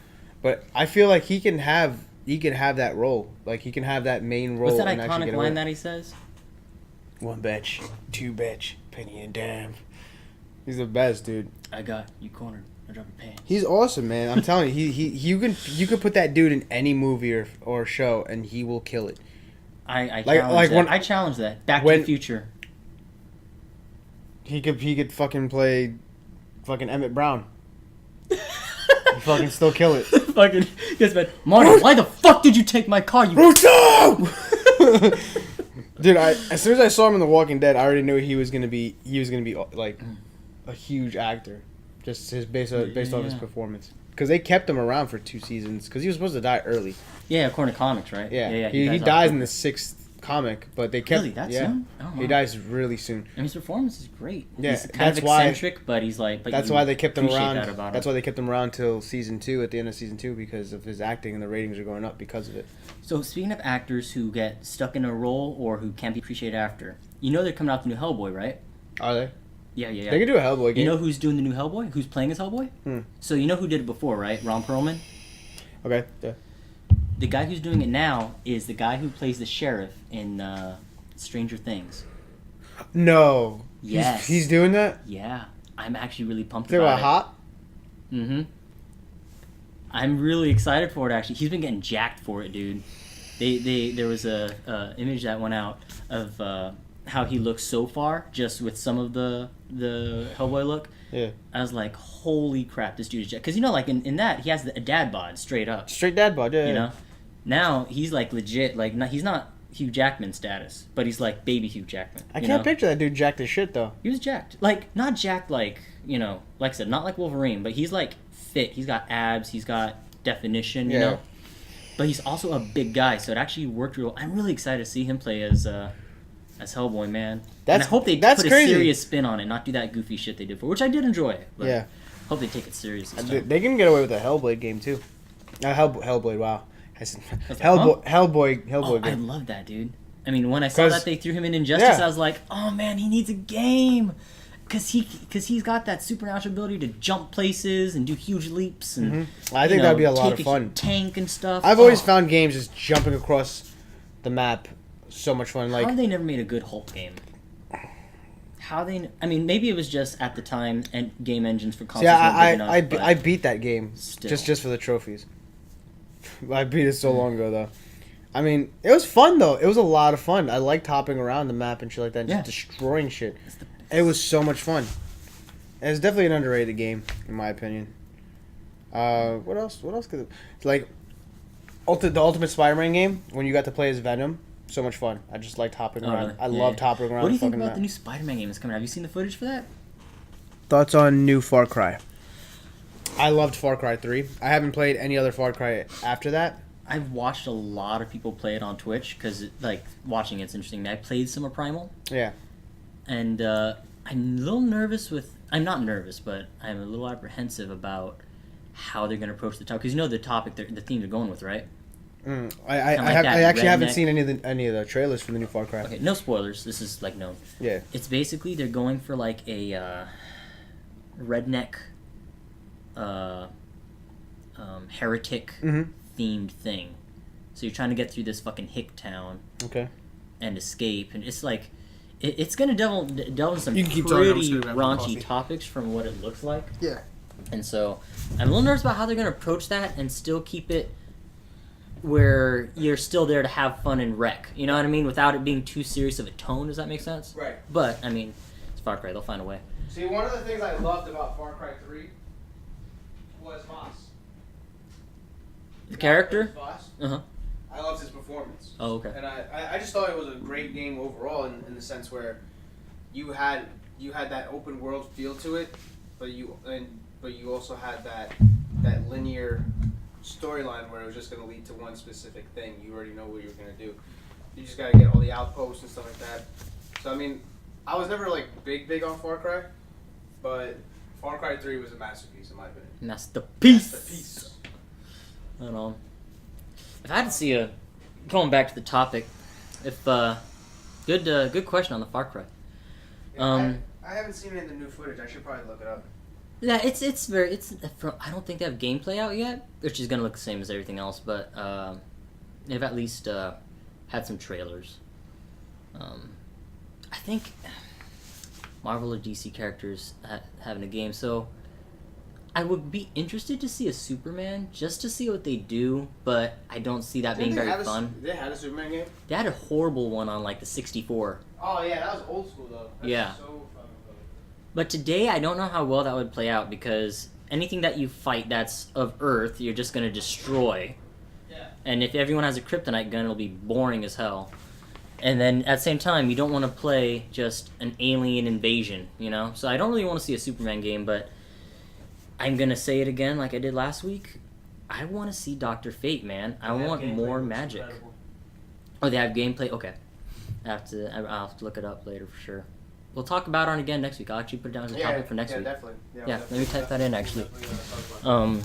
but I feel like he can have that role. Like he can have that main role. What's that and actually iconic get line away. that he says? One bitch, two bitch, penny and dime. He's the best, dude. I got you cornered. I dropped your pants. He's awesome, man. I'm telling you, you can put that dude in any movie or show, and he will kill it. I Like- challenge like that. when- I challenge that. Back to when- the Future. He could fucking play, fucking Emmett Brown. He fucking still kill it. Fucking yes, man. Marty, why the fuck did you take my car? You Russo! Dude, as soon as I saw him in The Walking Dead, I already knew he was gonna be like a huge actor, just based on his Yeah. performance. Because they kept him around for 2 seasons, because he was supposed to die early. Yeah, according to comics, right? Yeah, He he dies in the 6th comic, but they kept Really? That yeah. soon? Oh, He wow. dies really soon. And his performance is great. Yeah, He's kind of that's why- eccentric, but he's like. But That's you why they kept him appreciate around. That about That's him. why they kept him around till season 2. At the end of season 2, because of his acting, and the ratings are going up because of it. So speaking of actors who get stuck in a role or who can't be appreciated after, you know they're coming out with the new Hellboy, right? Are they? Yeah. They could do a Hellboy game. You know who's doing the new Hellboy? Who's playing as Hellboy? So you know who did it before, right? Ron Perlman. Okay. Yeah. The guy who's doing it now is the guy who plays the sheriff in Stranger Things. No. Yes. He's doing that. Yeah, I'm actually really pumped They about were it. hot. Mm-hmm. I'm really excited for it. Actually, he's been getting jacked for it, dude. There was a image that went out of how he looks so far, just with some of the Hellboy look. Yeah. I was like, holy crap, this dude is jacked. Because you know, like in that he has a dad bod straight up. Straight dad bod. Yeah. You know, now he's like legit. Like he's not Hugh Jackman status, but he's like baby Hugh Jackman. I you can't know? picture that dude jacked as shit though. He was jacked. Like, not jacked like, like I said, not like Wolverine, but he's like fit. He's got abs, he's got definition, you Yeah. know? But he's also a big guy, so it actually worked real. I'm really excited to see him play as Hellboy, man. And I hope they that's put crazy. a serious spin on it, not do that goofy shit they did for, which I did enjoy. But Yeah. hope they take it serious this They, time. they can get away with a Hellblade game too. Hellblade. Wow. I said, was like, Hellboy Oh, I game. love that, dude. I mean, when I saw 'Cause- that they threw him in Injustice, Yeah. I was like, oh man, he needs a game. Because he's got that supernatural ability to jump places and do huge leaps. And I think that'd be a lot take of fun. Tank and stuff. I've always Oh, found games just jumping across the map so much fun. how Like they never made a good Hulk game? I mean, maybe it was just at the time and game engines for consoles yeah, weren't big enough, but I beat that game Still. just for the trophies. I beat it so long ago though. I mean, it was fun though. It was a lot of fun. I liked hopping around the map and shit like that, and Yeah. just destroying shit. It's the It was so much fun. It was definitely an underrated game, in my opinion. What else? What else could it, like the Ultimate Spider-Man game when you got to play as Venom? So much fun. I just liked hopping Oh, around. really? I Yeah, loved yeah. hopping around. What do you the think fucking about map. the new Spider-Man game that's coming out? Have you seen the footage for that? Thoughts on new Far Cry? I loved Far Cry 3. I haven't played any other Far Cry after that. I've watched a lot of people play it on Twitch because, like, watching it's interesting. I played some of Primal, Yeah. and I'm a little nervous with. I'm not nervous, but I'm a little apprehensive about how they're going to approach the topic. Because you know the topic, the theme they're going with, right? I like that actually haven't redneck- seen any of the trailers for the new Far Cry. Okay, no spoilers. This is like known. Yeah. It's basically they're going for like a redneck, heretic themed thing. So you're trying to get through this fucking hick town. Okay. And escape, and it's like it's gonna delve into some You can keep pretty talking, I'm just gonna grab my raunchy coffee. topics from what it looks like. Yeah. And so I'm a little nervous about how they're gonna approach that and still keep it where you're still there to have fun and wreck. You know what I mean? Without it being too serious of a tone. Does that make sense? Right. But I mean, it's Far Cry. They'll find a way. See, one of the things I loved about Far Cry 3 was Voss. The character? Voss. Uh-huh. I loved his performance. Oh, okay. And I just thought it was a great game overall in the sense where you had that open world feel to it, but you also had that linear storyline where it was just going to lead to one specific thing. You already know what you were going to do. You just got to get all the outposts and stuff like that. So I mean, I was never like big on Far Cry, but Far Cry 3 was a masterpiece in my opinion. Masterpiece. I don't know. If I had to see going back to the topic, good question on the Far Cry. Yeah, I haven't seen any of the new footage. I should probably look it up. Yeah, I don't think they have gameplay out yet, which is gonna look the same as everything else. But they've at least had some trailers. I think Marvel or DC characters having a game, so I would be interested to see a Superman just to see what they do, but I don't see that being very fun. They had a Superman game? They had a horrible one on like the 64. Oh yeah, that was old school though. That's Yeah. So fucking funny. But today I don't know how well that would play out because anything that you fight that's of Earth, you're just going to destroy. Yeah. And if everyone has a kryptonite gun, it'll be boring as hell. And then at the same time, you don't want to play just an alien invasion, you know? So I don't really want to see a Superman game, but I'm going to say it again like I did last week. I want to see Dr. Fate, man. I want more magic. Incredible. Oh, they have gameplay? Okay. I'll have to look it up later for sure. We'll talk about it again next week. I'll actually put it down as a topic for next week. Definitely. Yeah, let me type that in actually. Farcri.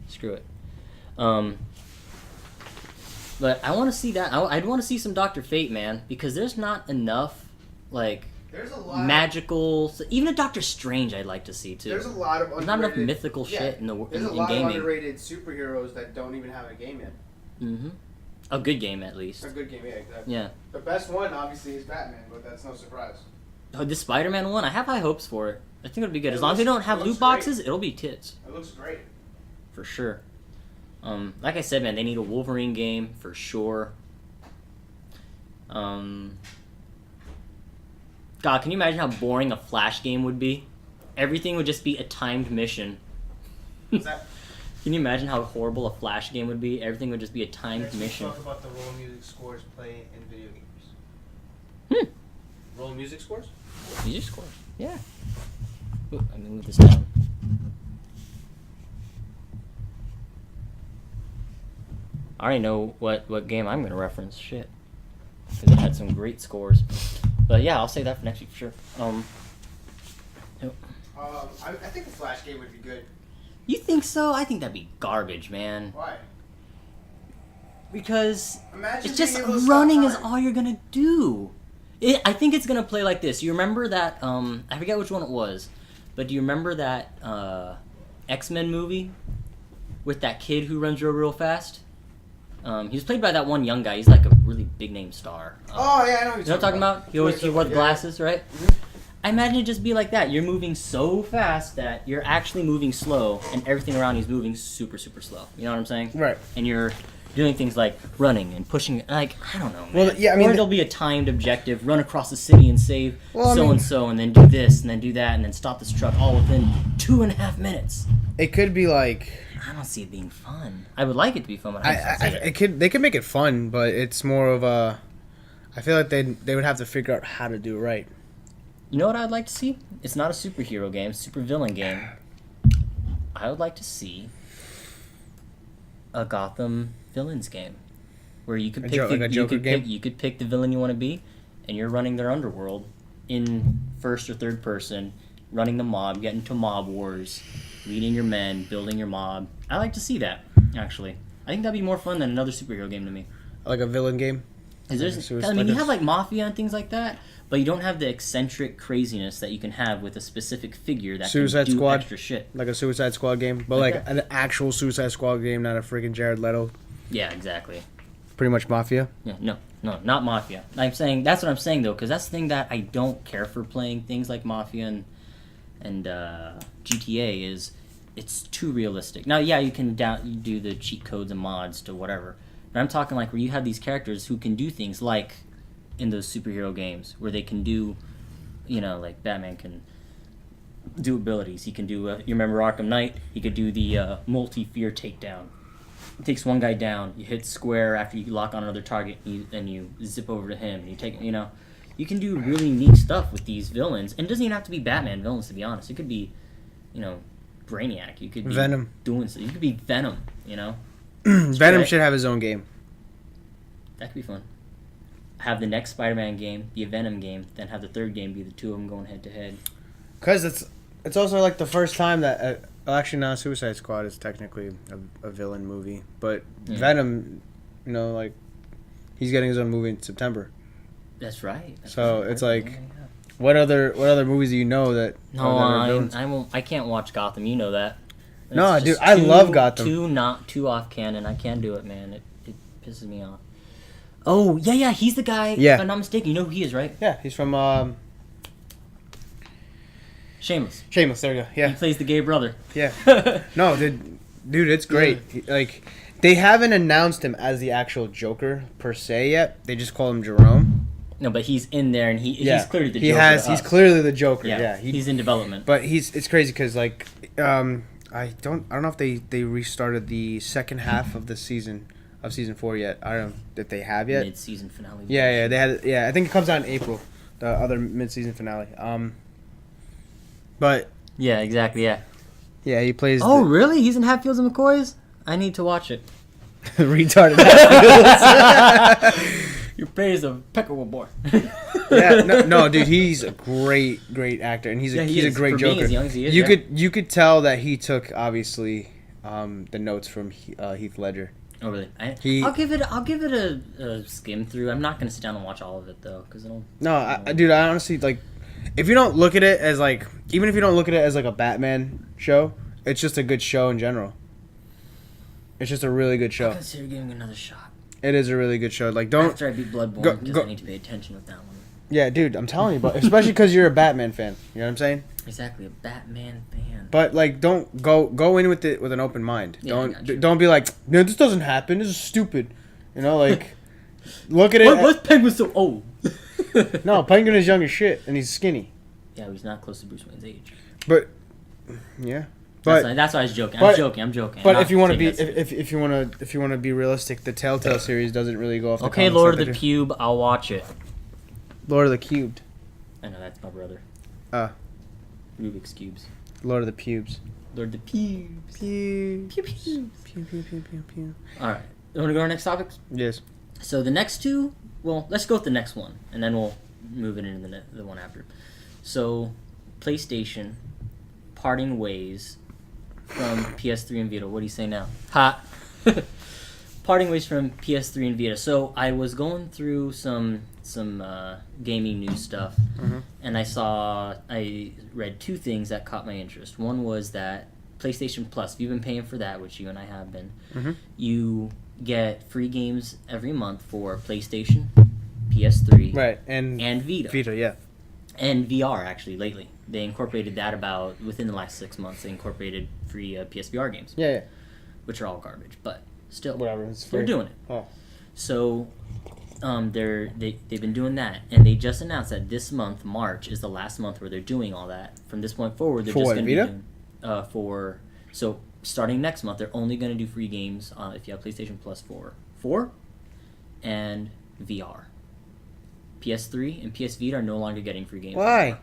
Screw it. But I want to see that. I'd want to see some Dr. Fate, man, because there's not enough, like, There's a lot magical. Even a Doctor Strange, I'd like to see too. There's a lot of There's not enough mythical shit in There's a in lot gaming. of underrated superheroes that don't even have a game yet. Mm-hmm. A good game, at least. A good game, yeah, exactly. Yeah. The best one, obviously, is Batman, but that's no surprise. Oh, this Spider-Man one, I have high hopes for it. I think it'll be good. It As long as they looks- don't have it loot looks boxes, great. it'll be tits. It looks great. For sure. Like I said, man, they need a Wolverine game for sure. God, can you imagine how boring a Flash game would be? Everything would just be a timed mission. Is that... Can you imagine how horrible a Flash game would be? Everything would just be a timed mission. Talk about the role music scores played in video games. Role music scores? Music scores. Yeah. Ooh, I'm gonna move this down. I already know what game I'm gonna reference. Shit. Because it had some great scores. But yeah, I'll say that for next week for sure. I think the Flash game would be good. You think so? I think that'd be garbage, man. Why? Because Imagine it's just being able to running stop is time. all you're gonna do. I think it's gonna play like this. You remember that? I forget which one it was, but do you remember that X-Men movie with that kid who runs real fast? He was played by that one young guy. He's like a really big name star. Oh yeah, I know what You know what I'm talking about? He wore the glasses, right? Mhm. I imagine it just be like that. You're moving so fast that you're actually moving slow, and everything around you is moving super, super slow. You know what I'm saying? Right. And you're doing things like running and pushing. Like, I don't know, man. Well, yeah, I mean, or there'll be a timed objective: run across the city and save so and so, and then do this, and then do that, and then stop this truck, all within 2.5 minutes. It could be like I don't see it being fun. I would like it to be fun, but I they could make it fun, but it's more of a. I feel like they would have to figure out how to do it right. You know what I'd like to see? It's not a superhero game, it's a supervillain game. I would like to see a Gotham villains game where you could pick you could pick the villain you want to be, and you're running their underworld in first or third person, running the mob, getting to mob wars, leading your men, building your mob. I like to see that, actually. I think that'd be more fun than another superhero game to me. Like a villain game. Is there's, I mean, you have like Mafia and things like that, but you don't have the eccentric craziness that you can have with a specific figure that Suicide can do Squad? extra shit. Like a Suicide Squad game, but like an actual Suicide Squad game, not a freaking Jared Leto. Yeah, exactly. Pretty much Mafia. Yeah, no, not Mafia. I'm saying that's what I'm saying though, because that's the thing that I don't care for playing things like Mafia and GTA is it's too realistic. Now, yeah, you can you do the cheat codes and mods to whatever, but I'm talking like where you have these characters who can do things like in those superhero games where they can do, like Batman can do abilities. He can do. You remember Arkham Knight? He could do the multi-fear takedown. It takes one guy down. You hit square after you lock on another target, and you zip over to him, and you take. You can do really neat stuff with these villains, and it doesn't even have to be Batman villains. To be honest, it could be, Brainiac. You could be Venom. doing so. You could be Venom. Venom should have his own game. That could be fun. Have the next Spider-Man game be a Venom game, then have the third game be the two of them going head to head. Because it's also like the first time that actually not Suicide Squad is technically a villain movie, but Venom, like he's getting his own movie in September. That's right. So it's like, what other movies do you know that? No, I won't. I can't watch Gotham. You know that. No, dude, I love Gotham. Too off canon. I can't do it, man. It pisses me off. Oh yeah, he's the guy. Yeah. If I'm not mistaken, you know who he is, right? Yeah, he's from Shameless. Shameless. There you go. Yeah. He plays the gay brother. Yeah. No, dude, it's great. Like, they haven't announced him as the actual Joker per se yet. They just call him Jerome. No, but he's in there, and he's clearly the Joker. He's clearly the Joker. Yeah. He's in development. But it's crazy because like I don't know if they restarted the second half of the season of season 4 yet. I don't know if they have yet. Mid-season finale. Yeah, they had. Yeah, I think it comes out in April. The other mid-season finale. But yeah, exactly. Yeah. Yeah, he plays. Oh, really? He's in Hatfields and McCoys? I need to watch it. Retarded. You praise a peckable boy. Yeah, no, dude, he's a great actor, and he's a great Joker. Being as young as he is, you could tell that he took obviously the notes from Heath Ledger. Oh really? I'll give it a skim through. I'm not gonna sit down and watch all of it though, because it'll. No, dude, I honestly like. If you don't look at it as like, even if you don't look at it as like a Batman show, it's just a good show in general. It's just a really good show. I'll consider giving it another shot. It is a really good show. Like, don't. After I beat Bloodborne, because I need to pay attention with that one. Yeah, dude, I'm telling you, but especially because you're a Batman fan. You know what I'm saying? Exactly, a Batman fan. But like, don't go in with it with an open mind. Yeah, Don't be like, no, this doesn't happen. This is stupid. Like, look at it. What's Penguin so old? No, Penguin is young as shit, and he's skinny. Yeah, he's not close to Bruce Wayne's age. But yeah, but that's why I was joking. I'm joking. But if you want to be, if you want to be realistic, the Telltale series doesn't really go off. The okay, Lord of the Cube, I'll watch it. Lord of the Cubed. I know that's my brother. Rubik's cubes. Lord of the Pubes. Lord of the Pubes. Pew. Pew pew. Pew pew pew pew pew. All right, you want to go to our next topics? Yes. So the next two, well, let's go with the next one, and then we'll move it into the one after. So, PlayStation parting ways from PS3 and Vita. What do you say now? Ha! Parting ways from PS3 and Vita. So I was going through some gaming news stuff, and I read two things that caught my interest. One was that PlayStation Plus, if you've been paying for that, which you and I have been, you get free games every month for PlayStation, PS3, right, and Vita. Vita, yeah. And VR, actually, lately. They incorporated that within the last 6 months. They incorporated free PSVR games. Yeah. Which are all garbage, but still. Whatever, it's free. They're doing it. Oh. So, they've been doing that. And they just announced that this month, March, is the last month where they're doing all that. From this point forward, they're just going to be doing... So, starting next month, they're only going to do free games if you have PlayStation Plus 4 and VR. PS3 and PS Vita are no longer getting free games. Why? Anymore.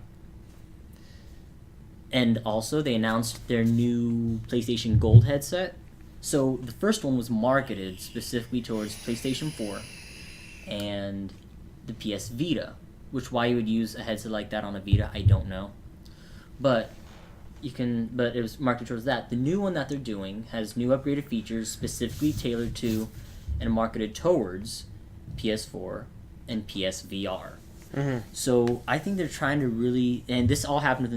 And also, they announced their new PlayStation Gold headset. So, the first one was marketed specifically towards PlayStation 4 and the PS Vita. Why you would use a headset like that on a Vita, I don't know. But it was marketed towards that. The new one that they're doing has new upgraded features specifically tailored to and marketed towards PS4 and PSVR. Mm-hmm. So I think they're trying to really, and this all happened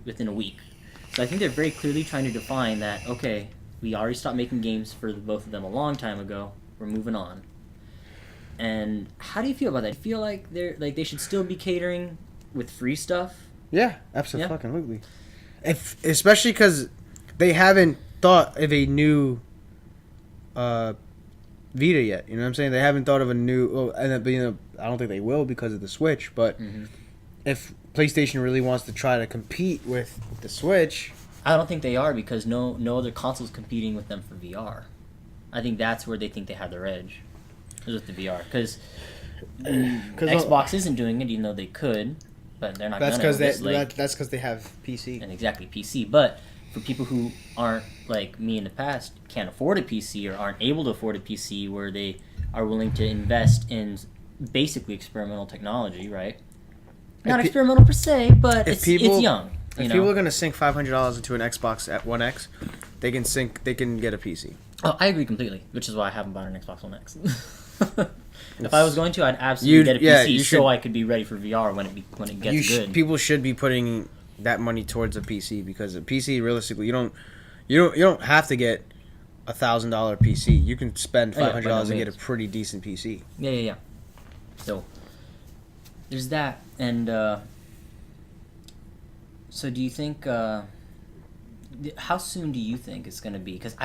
within a week. So I think they're very clearly trying to define that. Okay, we already stopped making games for both of them a long time ago. We're moving on. And how do you feel about that? Do you feel like they should still be catering with free stuff? Yeah, absolutely. Especially because they haven't thought of a new Vita yet. You know what I'm saying? They haven't thought of a new. Well, and I don't think they will because of the Switch. But if PlayStation really wants to try to compete with the Switch, I don't think they are, because no other console's competing with them for VR. I think that's where they think they have their edge, is with the VR. Because Xbox isn't doing it, even though they could, but they're not. That's because that's because they have PC. And exactly, PC. But for people who aren't like me in the past, can't afford a PC or aren't able to afford a PC, where they are willing to invest in basically experimental technology, right? Not experimental per se, but it's young. If people are going to sink $500 into an Xbox at One X, they can get a PC. Oh, I agree completely, which is why I haven't bought an Xbox One X. If I was going to, I'd absolutely get a PC so I could be ready for VR when it gets good. People should be putting that money towards a PC, because a PC, realistically, you don't have to get $1,000 PC. You can spend $500 and get a pretty decent PC. Yeah. So there's that, and so do you think? How soon do you think it's going to be? Because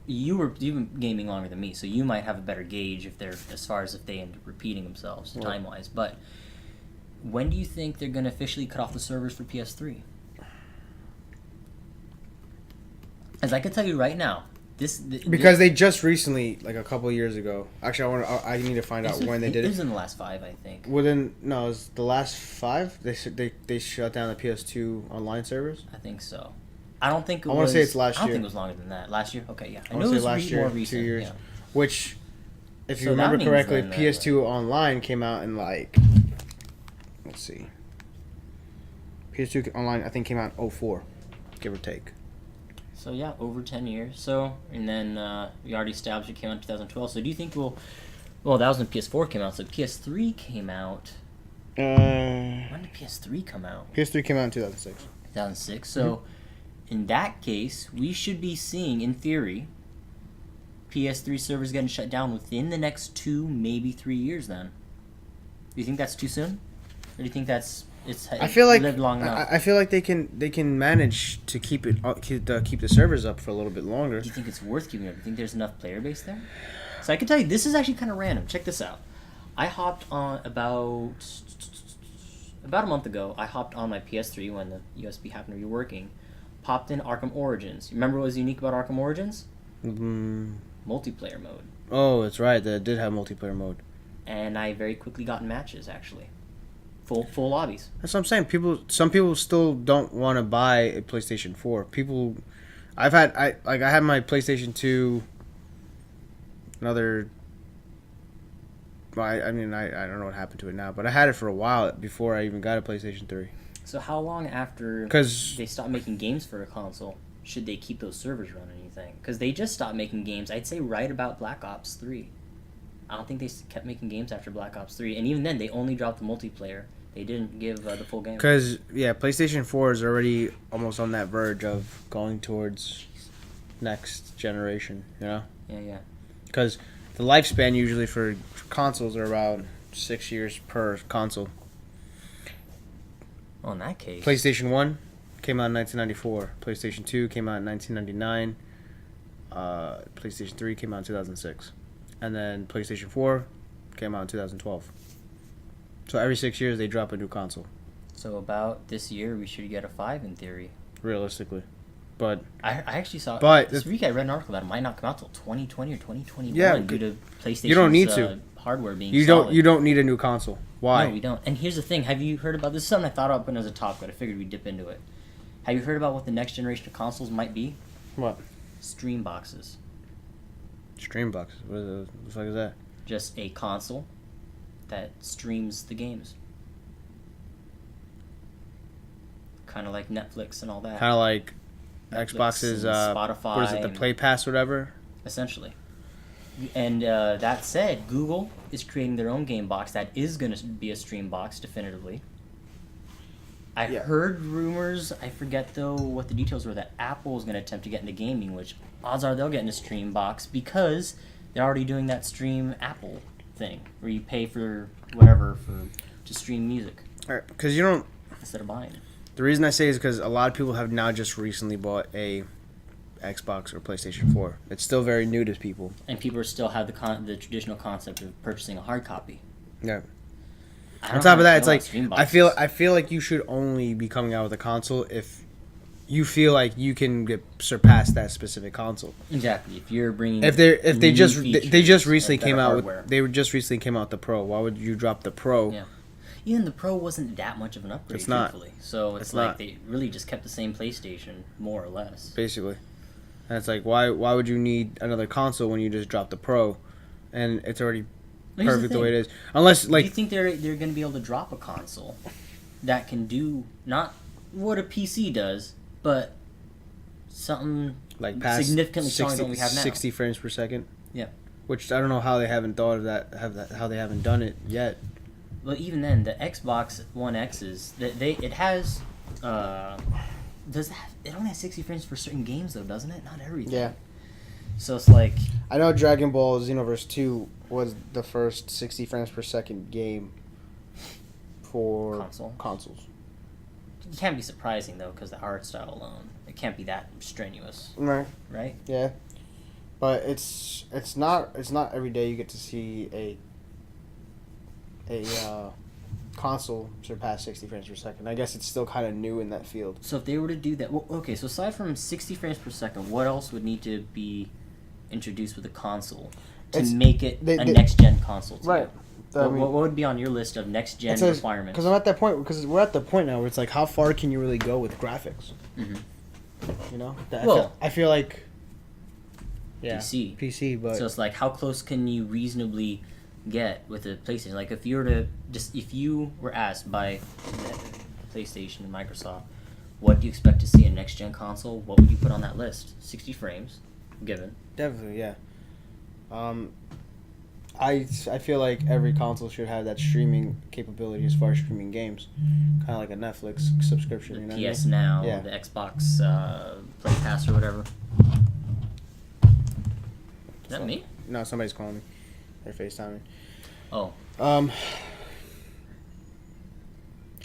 you've been gaming longer than me, so you might have a better gauge if they end up repeating themselves time wise. But when do you think they're going to officially cut off the servers for PS3? As I can tell you right now, because they just recently, like a couple of years ago. Actually, I need to find out when they did it. It was in the last 5, I think. It was the last 5. They shut down the PS2 online servers. I think so. I don't think it was. I want to say it's last year. I don't think it was longer than that. Last year? Okay, yeah. I want to say last year, more recent, 2 years. Yeah. Which, if you remember correctly, PS2 online came out in let's see. PS2 online, I think, came out in 2004, give or take. So yeah, over 10 years. So, and then we already established it came out in 2012. So do you think well, that was when PS4 came out. So PS3 came out. When did PS3 come out? PS3 came out in 2006. 2006. So, in that case, we should be seeing, in theory, PS3 servers getting shut down within the next 2, maybe 3 years. Then, do you think that's too soon, or do you think I feel like lived long enough? I feel like they can manage to keep the servers up for a little bit longer. Do you think it's worth keeping up? Do you think there's enough player base there? So I can tell you, this is actually kind of random. Check this out. I hopped on about a month ago. I hopped on my PS3 when the USB happened to be working. Popped in Arkham Origins. Remember what was unique about Arkham Origins? Multiplayer mode. Oh, that's right. That did have multiplayer mode. And I very quickly got in matches, actually. Full lobbies. That's what I'm saying. Some people still don't want to buy a PlayStation 4. I had my PlayStation 2. Another. Well, I don't know what happened to it now, but I had it for a while before I even got a PlayStation 3. So how long after they stopped making games for a console should they keep those servers running, you think? Because they just stopped making games, I'd say right about Black Ops 3. I don't think they kept making games after Black Ops 3. And even then, they only dropped the multiplayer. They didn't give the full game. Because, PlayStation 4 is already almost on that verge of going towards next generation, you know? Yeah. Because the lifespan usually for consoles are around 6 years per console. Well, in that case... PlayStation 1 came out in 1994. PlayStation 2 came out in 1999. PlayStation 3 came out in 2006. And then PlayStation 4 came out in 2012. So every 6 years they drop a new console. So about this year we should get a 5 in theory. Realistically. But I actually saw this week I read an article that it might not come out till 2020 or 2021 due to PlayStation's you don't need to. Hardware being you solid. You don't need a new console. Why? No, we don't. And here's the thing. Have you heard about this? This is something I thought about putting as a topic, but I figured we'd dip into it. Have you heard about what the next generation of consoles might be? What? Stream boxes. Stream boxes? What the fuck is that? Just a console that streams the games. Kind of like Netflix and all that. Kind of like Netflix, Xbox's Spotify. What is it? The Play Pass, whatever. Essentially. And that said, Google is creating their own game box that is going to be a stream box, definitively. I heard rumors, I forget though what the details were, that Apple is going to attempt to get into gaming, which odds are they'll get into stream box because they're already doing that stream Apple thing where you pay for whatever to stream music. Because you don't... Instead of buying it. The reason I say is because a lot of people have now just recently bought a Xbox or PlayStation 4. It's still very new to people. And people still have the traditional concept of purchasing a hard copy. Yeah. On top of that, it's like I feel like you should only be coming out with a console if you feel like you can surpass that specific console. Exactly. If you're bringing they just recently came out with the Pro. Why would you drop the Pro? Yeah. Even the Pro wasn't that much of an upgrade. It's not. Truthfully. So it's like they really just kept the same PlayStation more or less. Basically. And it's like why would you need another console when you just drop the Pro, and it's already perfect the way it is. Unless like, do you think they're going to be able to drop a console that can do not what a PC does, but something like significantly stronger than we have now? 60 frames per second. Yeah. Which I don't know how they haven't thought of that. How they haven't done it yet. Well, even then, the Xbox One X's it has it only has 60 frames for certain games though, doesn't it? Not everything. Yeah. So it's like I know Dragon Ball Xenoverse 2 was the first 60 frames per second game for consoles. It can't be surprising though, because the art style alone, it can't be that strenuous. Right. Right. Yeah. But it's not every day you get to see a console surpass 60 frames per second. I guess it's still kind of new in that field. So if they were to do that, well, okay. So aside from 60 frames per second, what else would need to be introduced with a console to make it a next-gen console? Right. What would be on your list of next-gen requirements? Because I'm at that point. Because we're at the point now where it's like, how far can you really go with graphics? Mm-hmm. You know. I feel like. Yeah. PC, but so it's like, how close can you reasonably get with a PlayStation? Like if you were asked by PlayStation and Microsoft, what do you expect to see in next gen console? What would you put on that list? 60 frames, given. Definitely, yeah. I feel like every console should have that streaming capability as far as streaming games, kind of like a Netflix subscription. The PS Now, the Xbox Play Pass or whatever. Is that me? No, somebody's calling me. They're FaceTiming. Oh.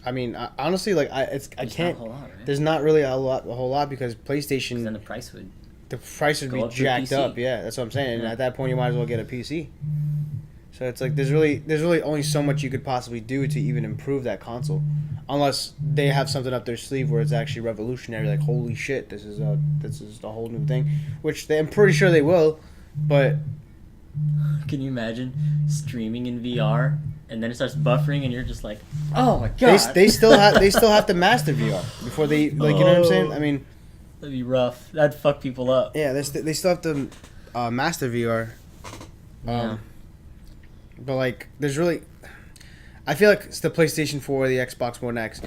I mean, honestly, like I can't. Not a whole lot, right? There's not really a whole lot because PlayStation. Then the price would be jacked up. Yeah, that's what I'm saying. And at that point, you might as well get a PC. So it's like there's really only so much you could possibly do to even improve that console, unless they have something up their sleeve where it's actually revolutionary. Like, holy shit, this is a whole new thing, which I'm pretty sure they will. But can you imagine streaming in VR and then it starts buffering and you're just like, oh my god! They still have to master VR before they you know what I'm saying? I mean, that'd be rough. That'd fuck people up. Yeah, they still have to master VR. Yeah. But like, there's really, I feel like it's the PlayStation 4 or the Xbox One X.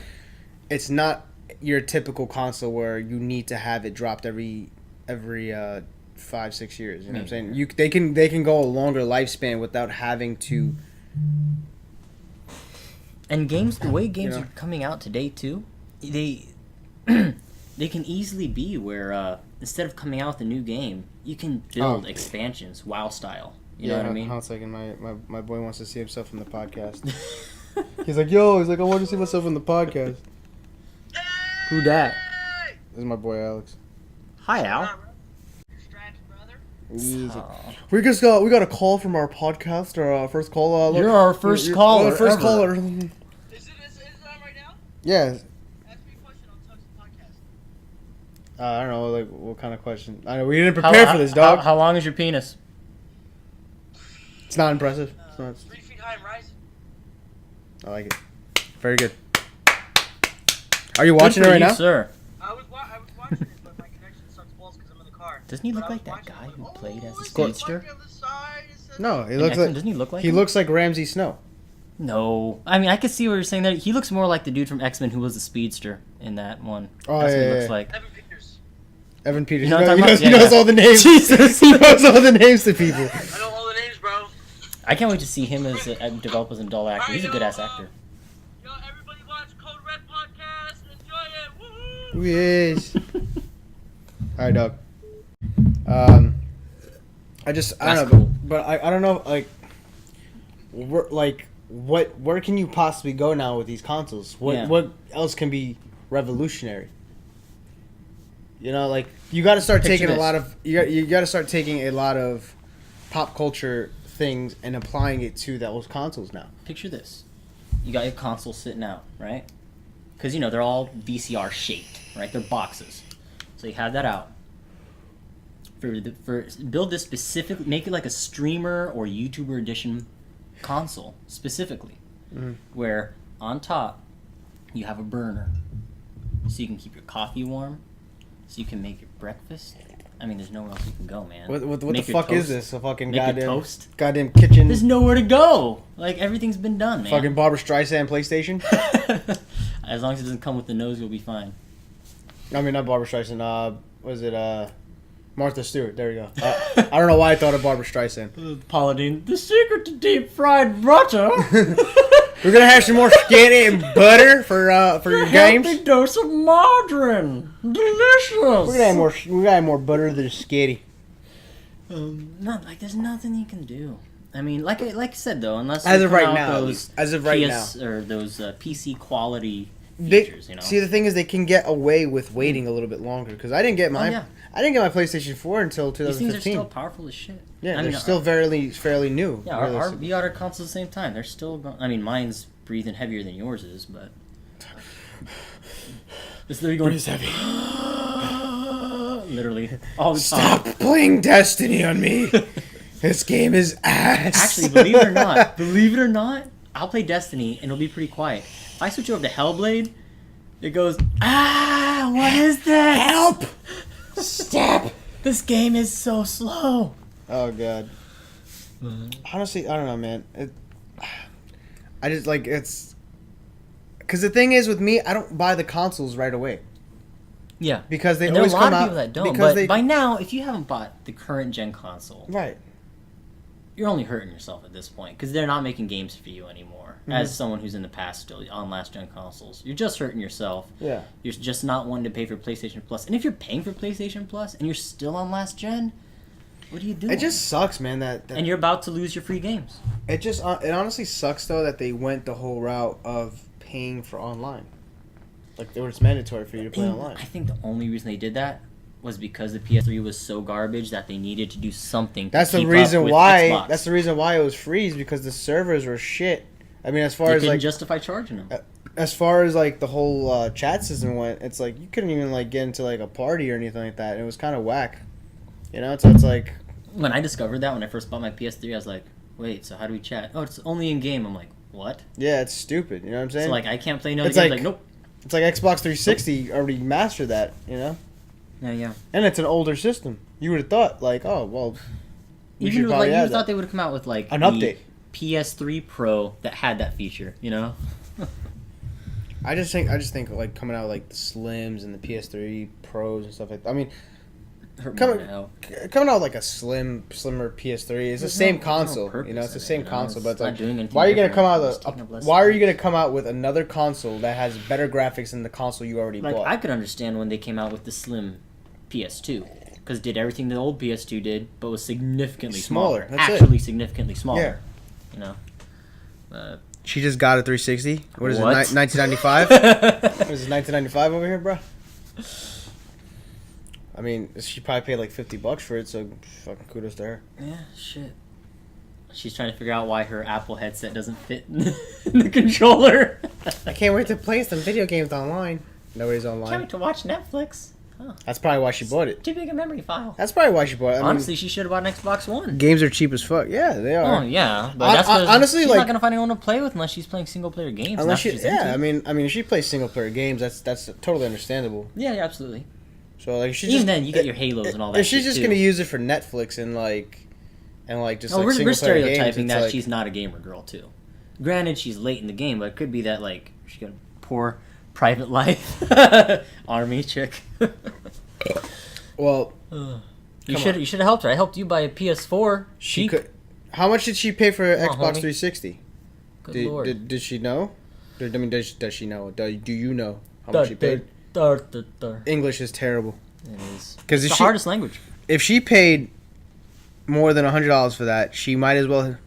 It's not your typical console where you need to have it dropped every 5-6 years. You know what I'm saying? They can go a longer lifespan without having to. And the way games are coming out today too, they can easily be where instead of coming out with a new game, you can build expansions WoW style. You know what I mean? Hold on a second. My boy wants to see himself in the podcast. He's like, I want to see myself in the podcast. Who dat? This is my boy Alex. Hi, Al. Easy. We got a call from our podcast, our first call. You're our first caller. First caller. Is it on right now? Yeah. Ask me a question. I'll touch the podcast. I don't know, like what kind of question. I know we didn't prepare for this, dog. How long is your penis? It's not impressive. 3 feet high and rising. I like it. Very good. Are you watching it right now? Sir. I was watching it, but my connection sucks balls because I'm in the car. Doesn't he look like that guy who played as a speedster? No, he looks like. Doesn't he look like? He looks like Ramsey Snow. No, I mean I could see what you're saying there. He looks more like the dude from X-Men who was the speedster in that one. Oh, that's yeah, what he looks like. Evan Peters. He knows all the names. Jesus. He knows all the names to people. I know all I can't wait to see him as develop as an adult actor. He's a good ass actor. Yo, everybody watch Code Red podcast. Enjoy it. Woo! Yes. All right, dog. I don't That's know, cool. but I don't know, where can you possibly go now with these consoles? What else can be revolutionary? You know, like you got to start Picture taking a this. lot of you got to start taking a lot of pop culture things and applying it to those consoles now. Picture this. You got your console sitting out, right? Because, you know, they're all VCR shaped, right? They're boxes. So you have that out. Build this specific, make it like a streamer or YouTuber edition console, specifically. Mhm. Where on top, you have a burner. So you can keep your coffee warm. So you can make your breakfast. I mean, there's nowhere else you can go, man. What the Make your fuck is toast. this? A fucking Make your goddamn toast. goddamn kitchen? There's nowhere to go. Like, everything's been done, man. Fucking Barbara Streisand PlayStation? As long as it doesn't come with the nose, you'll be fine. I mean, not Barbara Streisand. Was it Martha Stewart? There we go. I don't know why I thought of Barbara Streisand. Pauline, the secret to deep fried butter. We're gonna have some more spaghetti and butter for your games. Healthy dose of margarine. Delicious. We're gonna have more butter than spaghetti. Not like there's nothing you can do. I mean, like I said though, unless As they of come right out now, those as of right PS, or those PC quality They, features, you know. see, the thing is, they can get away with waiting a little bit longer because I didn't get my yeah. I didn't get my PlayStation 4 until These things are 2015. still powerful as shit. Yeah, I they're mean, still fairly new. Yeah, we realistically. got our consoles at the same time. They're still going. I mean, mine's breathing heavier than yours is, but it's literally going. Breathes heavy. Literally all the Stop time. playing Destiny on me. This game is ass. Actually, believe it or not, I'll play Destiny and it'll be pretty quiet. If I switch over to Hellblade, it goes, what is this? Help! Stop! This game is so slow. Oh god. Honestly, I don't know, man. I just like it's because the thing is with me, I don't buy the consoles right away Yeah. because they And there are a always lot come of out people that don't. because But they by now, if you haven't bought the current gen console, right. you're only hurting yourself at this point because they're not making games for you anymore. Mm-hmm. As someone who's in the past still on last gen consoles, you're just hurting yourself. Yeah. You're just not wanting to pay for PlayStation Plus. And if you're paying for PlayStation Plus and you're still on last gen, what are you doing? It just sucks, man. That and you're about to lose your free games. it just it honestly sucks though that they went the whole route of paying for online. Like it was mandatory for you to play And online. I think the only reason they did that was because the PS3 was so garbage that they needed to do something. That's to the keep reason up with why. Xbox. That's the reason why it was freeze because the servers were shit. I mean, as far They as couldn't like justify charging them. as far as like the whole chat system went, it's like you couldn't even like get into like a party or anything like that. It was kind of whack, you know. So it's like When I discovered that when I first bought my PS3, I was like, "Wait, so how do we chat? Oh, it's only in game." I'm like, "What?" yeah, it's stupid. You know what I'm saying? So like, I can't play another It's game. like- Like, nope. it's like Xbox 360 already mastered that, you know. Yeah. And it's an older system. You would have thought like, oh well, we Even should like probably you add thought that. they would have come out with like An the update. PS3 Pro that had that feature. You know. I just think like coming out like the Slims and the PS3 Pros and stuff like that. I mean, Hurt me coming now. coming out like a slimmer PS3. It's the There's same no console, purpose you know. It's the in it, same you know? console, but It's it's not like, doing anything why are you gonna different. come out It's taking up with less why are space. you gonna come out with another console that has better graphics than the console you already Like bought? I could understand when they came out with the slim PS2 because it did everything the old PS2 did, but was significantly Smaller, smaller. that's it. Actually, significantly smaller. Yeah. You know. She just got a 360. What is What? it? 1995. What is it? 1995 over here, bro. I mean, she probably paid like $50 for it, so fucking kudos to her. Yeah, shit. She's trying to figure out why her Apple headset doesn't fit in the controller. I can't wait to play some video games online. Nobody's Can't online. wait to watch Netflix. Oh, That's probably why she bought it. too big a memory file. That's probably why she bought it. I mean, Honestly, she should have bought an Xbox One. games are cheap as fuck. Yeah, they are. Oh yeah, but Hon- that's 'cause honestly, she's like- not gonna find anyone to play with unless she's playing single player games. Unless That's she, what she's yeah, into. I mean, if she plays single player games, that's totally understandable. Yeah, absolutely. So like, she Even just then, you get your Halos and all that. If she's shit, just too. gonna use it for Netflix and just Oh, like we're single player stereotyping games, it's that like, she's not a gamer girl too. Granted, she's late in the game, but it could be that like she got a poor private life, army chick. well, You Come should on. you should have helped her. I helped you buy a PS4. she Cheap. could. How much did she pay for Come on, Xbox homie. 360? Good lord. Did she know? Does she know? Do you know how much she paid? English is terrible. It is. Because It's the hardest language. if she paid more than $100 for that, she might as well.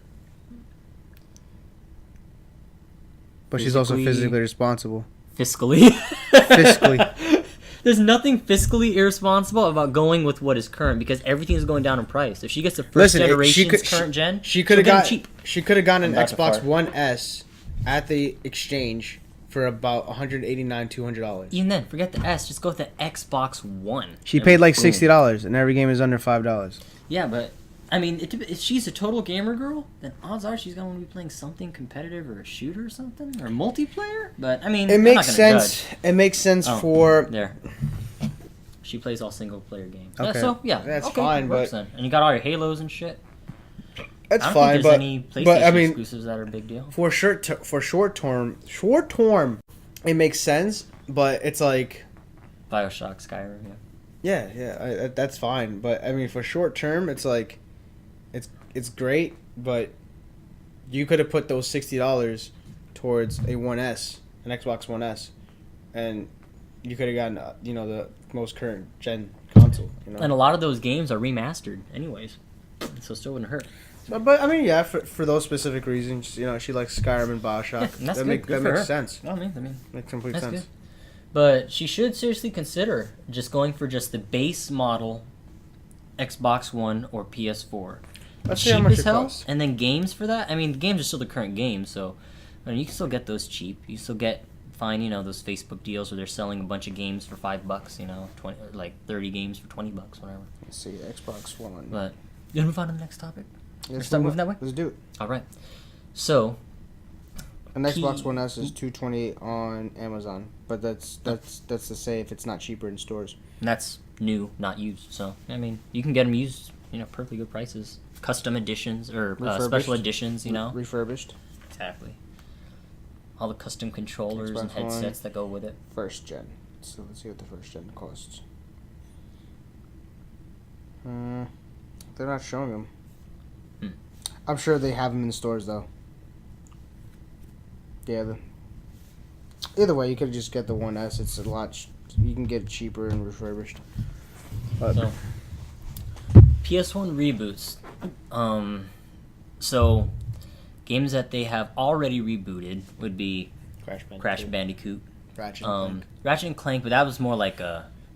But she's also physically responsible. Fiscally. Fiscally. There's nothing fiscally irresponsible about going with what is current because everything is going down in price. If she gets the first generation's current gen, she could have got got cheap. She could have gotten an I'm about to Xbox fart. One S at the exchange for about $189-$200. Even then, forget the S. Just go with the Xbox One. She And paid like boom. $60, and every game is under $5. Yeah, but I mean, if she's a total gamer girl, then odds are she's going to be playing something competitive or a shooter or something or multiplayer. But I mean, It I'm makes not gonna sense. judge. It makes sense Oh, for there. She plays all single player games. Okay. Yeah, so yeah, That's okay, fine, it works but- then. And you got all your Halos and shit. that's I don't fine. think there's any PlayStation but I mean, exclusives that are a big deal. for short term, it makes sense. But it's like, BioShock, Skyrim, yeah. that's fine. But I mean, for short term, it's like, it's great. But you could have put those $60 towards a One S, an Xbox One S, and you could have gotten the most current gen console. And a lot of those games are remastered, anyways, so it still wouldn't hurt. But I mean, yeah, for those specific reasons, she likes Skyrim and BioShock. Yeah, and that's that good. Good for makes her. sense. I mean, Makes complete that's sense. good. But she should seriously consider just going for just the base model Xbox One or PS4. Let's see how Cheap much as it hell, costs. and then games for that. I mean, the games are still the current games, so I mean, you can still get those cheap. You still find those Facebook deals where they're selling a bunch of games for $5. 20 or like 30 games for $20, whatever. Let's see, Xbox One. But you move on to the next topic. Let's start move moving that way? Let's do it. All right. So An Xbox P- One S is $228 on Amazon, but that's to say if it's not cheaper in stores. that's new, not used. So I mean, you can get them used, perfectly good prices, custom editions or special Refurbished. editions. Refurbished. Exactly. All the custom controllers and Xbox One. headsets that go with it. First gen. So let's see what the first gen costs. They're not showing them. Hmm. I'm sure they have them in stores though. Yeah. Either way, you could just get the One S. It's a lot. You can get it cheaper and refurbished. But So PS1 reboots. So games that they have already rebooted would be Crash Bandicoot, Ratchet and Clank. Ratchet and Clank, but that was more like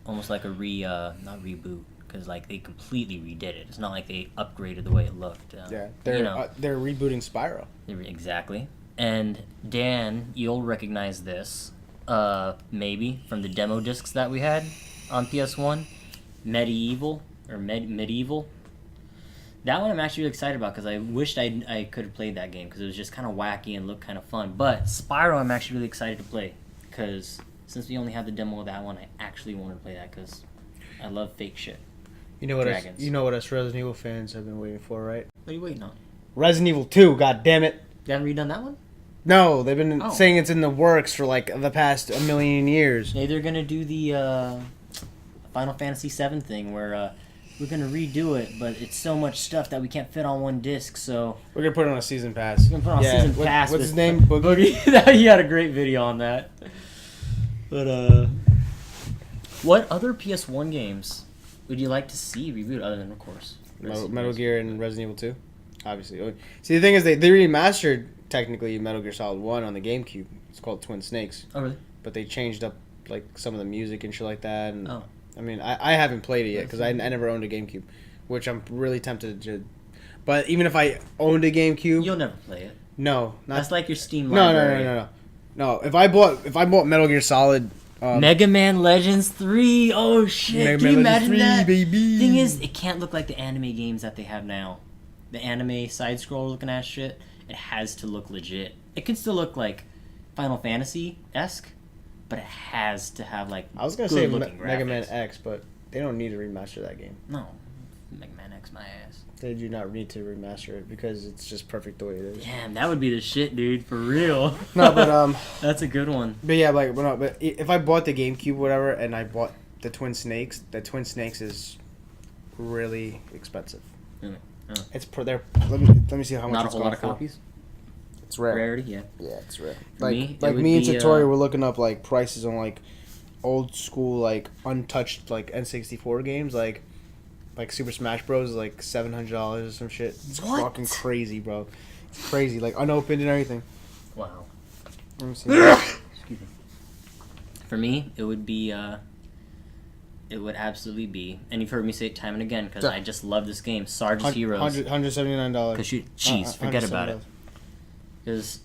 almost like a not reboot, because like they completely redid it. It's not like they upgraded the way it looked. Yeah, they're rebooting Spyro. Exactly. And Dan, you'll recognize this, maybe from the demo discs that we had on PS1, Medieval. That one I'm actually really excited about because I wished I could have played that game because it was just kind of wacky and looked kind of fun. But Spyro, I'm actually really excited to play because since we only have the demo of that one, I actually want to play that because I love fake shit. You know what? Dragons. You know what us Resident Evil fans have been waiting for, right? What are you waiting on? Resident Evil 2. God damn it! You haven't redone that one? No, they've been Oh. saying it's in the works for like the past 1,000,000 years. Maybe they're gonna do the Final Fantasy VII thing where we're gonna redo it, but it's so much stuff that we can't fit on one disc. So We're gonna put it on a season pass. we're gonna put it on season pass. What's with his name? Boogie. He had a great video on that. But what other PS1 games would you like to see reboot other than, of course, Metal Gear and Resident Evil 2. Obviously. See, the thing is, they remastered technically Metal Gear Solid 1 on the GameCube. It's called Twin Snakes. Oh really? But they changed up like some of the music and shit like that. And Oh. I mean, I haven't played it yet because I never owned a GameCube, which I'm really tempted to. But even if I owned a GameCube, You'll never play it. no, not That's like your Steam no, library. no. If I bought Metal Gear Solid, Mega Man Legends 3. Oh shit! Mega Can you Man Legends imagine 3, that? baby. Thing is, it can't look like the anime games that they have now. The anime side scroll looking ass shit. It has to look legit. It can still look like Final Fantasy esque, but it has to have like. I was gonna say good-looking Mega Man graphics. X, but they don't need to remaster that game. No, Mega Man X my ass. They do not need to remaster it because it's just perfect the way it is. Damn, that would be the shit, dude. For real. No, but That's a good one. but yeah, but if I bought the GameCube, whatever, and I bought the Twin Snakes is really expensive. Mm. Oh. It's let me see how much Not a it's whole going lot of for. copies. It's rare. Rarity, yeah. Yeah, it's rare. For me, it Like would me and be, Satori were looking up like prices on like old school like untouched like N64 games like Super Smash Bros is like $700 or some shit. It's What? fucking crazy, bro. It's crazy, like unopened and everything. Wow. Let me see. Excuse me. For me, it would be. It would absolutely be, and you've heard me say it time and again because I just love this game, Sarge's Heroes. $179. Because jeez, forget about it. Because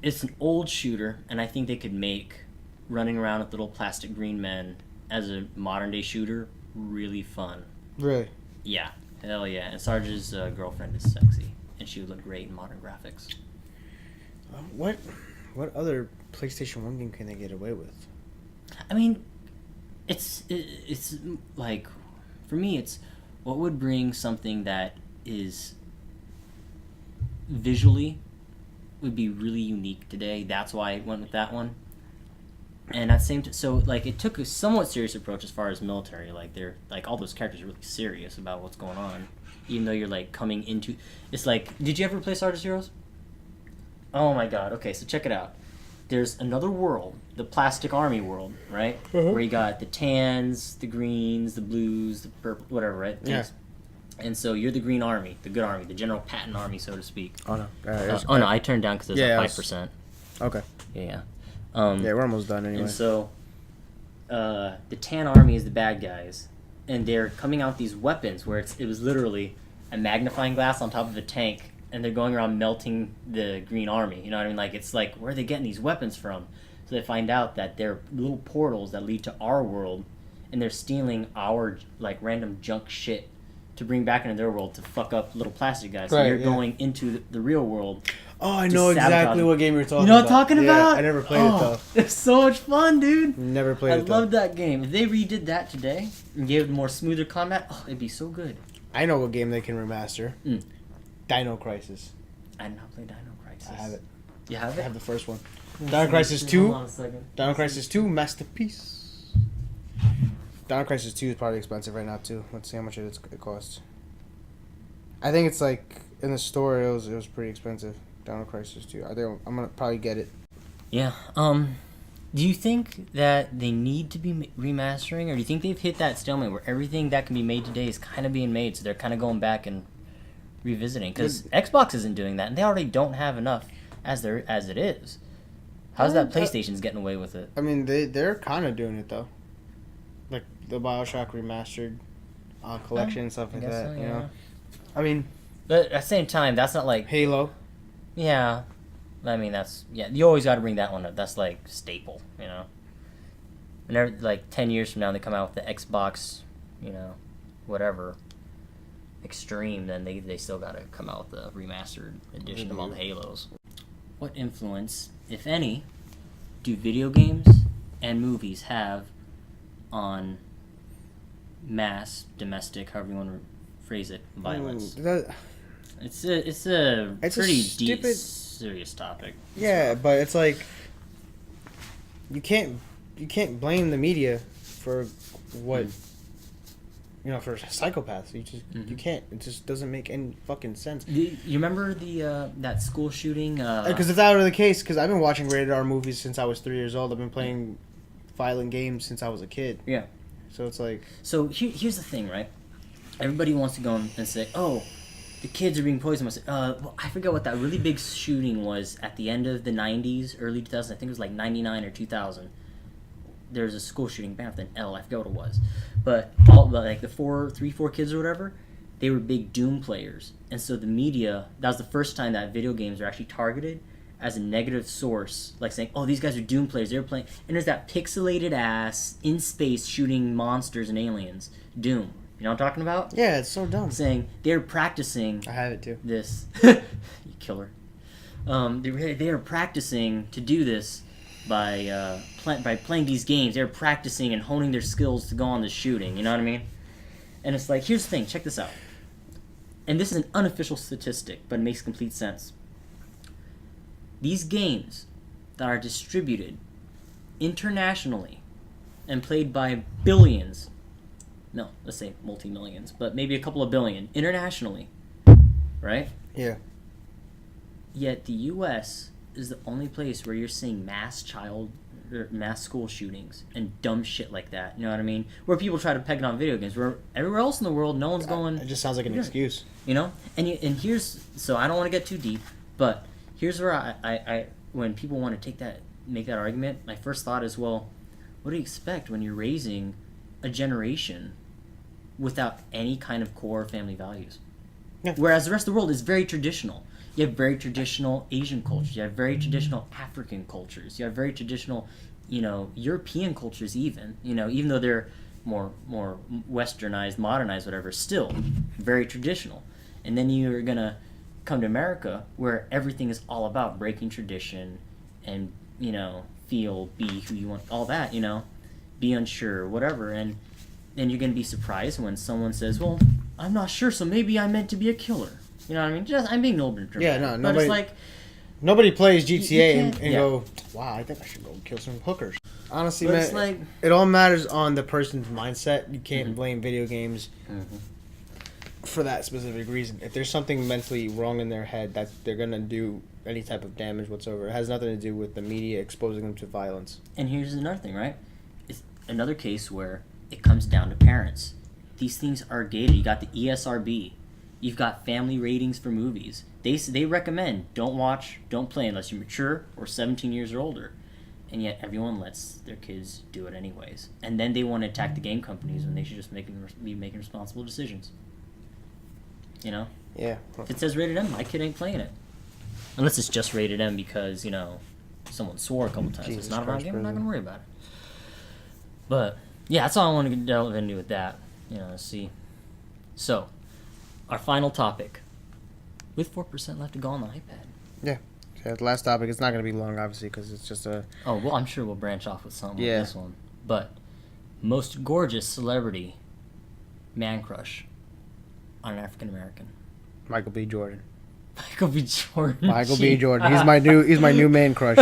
it's an old shooter, and I think they could make running around with little plastic green men as a modern day shooter really fun. Really? Yeah, hell yeah. And Sarge's girlfriend is sexy, and she would look great in modern graphics. What other PlayStation 1 game can they get away with? I mean, it's like, for me, it's what would bring something that is visually would be really unique today. That's why I went with that one. And at the same time, so like it took a somewhat serious approach as far as military. Like they're like all those characters are really serious about what's going on, even though you're like coming into. It's like, did you ever play Sarge's Heroes? Oh my god. Okay, so check it out. There's another world, the Plastic Army world, right? Where you got the tans, the greens, the blues, the purple, whatever, right? Yeah. And so you're the Green Army, the good army, the General Patton Army, so to speak. Oh no. Oh no, I turned down because there's Yeah, a 5%. Okay. Yeah. Yeah, we're almost done anyway. And so, the Tan Army is the bad guys, and they're coming out with these weapons where it was literally a magnifying glass on top of a tank, and they're going around melting the Green Army. You know what I mean? Like, it's like, where are they getting these weapons from? So they find out that they're little portals that lead to our world, and they're stealing our, like, random junk shit to bring back into their world to fuck up little plastic guys. So Right, they're yeah. going into the real world. Oh, I to know exactly sabotage. what game you're talking about. You know what I'm talking Yeah, about? I never played it though. It's so much fun, dude. Never played I it though. loved that game. If they redid that today and gave it more smoother combat, oh, it'd be so good. I know what game they can remaster. Mm. Dino Crisis. I did not play Dino Crisis. I have it. You have I it? have the first one. Dino Crisis 2. Hold on a second. Dino Crisis 2, masterpiece. Dino Crisis 2 is probably expensive right now too. Let's see how much it costs. I think it's like in the store it was pretty expensive. Dino Crisis 2. I think I'm gonna probably get it. Yeah. Do you think that they need to be remastering, or do you think they've hit that stalemate where everything that can be made today is kind of being made, so they're kind of going back and revisiting? Because Xbox isn't doing that, and they already don't have enough as it is. How's that PlayStation's getting away with it? I mean, they're kind of doing it though. Like the BioShock remastered collection and stuff like guess that. so, You yeah. know. I mean, But at the same time, that's not like, Halo. yeah. I mean, you always got to bring that one up. That's like staple, you know. Whenever, like 10 years from now, they come out with the Xbox, you know, whatever, Extreme, then they still got to come out with the remastered edition of all the Halos. What influence, if any, do video games and movies have on mass, domestic, however you want to phrase it, violence? It's a It's a pretty stupid- serious topic. Yeah, but it's like you can't blame the media for what for psychopaths. You can't. It just doesn't make any fucking sense. You remember that school shooting? Because if that were the case, because I've been watching rated R movies since I was 3 years old. I've been playing violent games since I was a kid. Yeah. So it's like. So here's the thing, right? Everybody wants to go and say, "Oh, the kids are being poisoned." Well, I forget what that really big shooting was at the end of the '90s, early 2000s. I think it was like '99 or 2000. There was a school shooting, bam, with an L. I forget what it was, but like the four kids or whatever, they were big Doom players, and so the media. That was the first time that video games were actually targeted as a negative source, like saying, "Oh, these guys are Doom players. They're playing," and there's that pixelated ass in space shooting monsters and aliens, Doom. You know what I'm talking about? Yeah, it's so dumb. Saying they're practicing I have it too. this. You killer. They are practicing to do this by playing these games. They're practicing and honing their skills to go on the shooting. You know what I mean? And it's like, here's the thing. Check this out. And this is an unofficial statistic, but it makes complete sense. These games that are distributed internationally and played by billions, no, let's say multi-millions, but maybe a couple of billion internationally, right? Yeah. Yet the U.S. is the only place where you're seeing mass school shootings and dumb shit like that. You know what I mean? Where people try to peg it on video games. Where everywhere else in the world, no one's going. It just sounds like an excuse. You know? And here's, so I don't want to get too deep, but here's where I when people want to make that argument, my first thought is, well, what do you expect when you're raising a generation without any kind of core family values? Yeah. Whereas the rest of the world is very traditional. You have very traditional Asian cultures. You have very traditional African cultures. You have very traditional, European cultures even. Even though they're more westernized, modernized, whatever, still very traditional. And then you're going to come to America where everything is all about breaking tradition and, be who you want, all that, be unsure, whatever. And then you're going to be surprised when someone says, well, I'm not sure, so maybe I meant to be a killer. You know what I mean? I'm being noble. Yeah, no, but nobody. It's like Nobody plays GTA and yeah. go, wow, I think I should go kill some hookers. Honestly, But man, it's like- it all matters on the person's mindset. You can't blame video games for that specific reason. If there's something mentally wrong in their head, that they're going to do any type of damage whatsoever. It has nothing to do with the media exposing them to violence. And here's another thing, right? It's another case where it comes down to parents. These things are gated. You got the ESRB. You've got family ratings for movies. They recommend don't watch, don't play unless you're mature or 17 years or older. And yet everyone lets their kids do it anyways. And then they want to attack the game companies when they should just be making responsible decisions. Yeah. If it says rated M, my kid ain't playing it. Unless it's just rated M because, someone swore a couple times. Jesus It's not a violent Christ, game, I'm not brother. going to worry about it. But, yeah, that's all I want to delve into with that. See. So, our final topic. With 4% left to go on the iPad. Yeah, the last topic, it's not going to be long, obviously, because it's just a... Oh, well, I'm sure we'll branch off with something Yeah. with this one. But, most gorgeous celebrity man crush on an African American. Michael B. Jordan. Michael B. Jordan. Michael B. Jordan. He's my new man crush.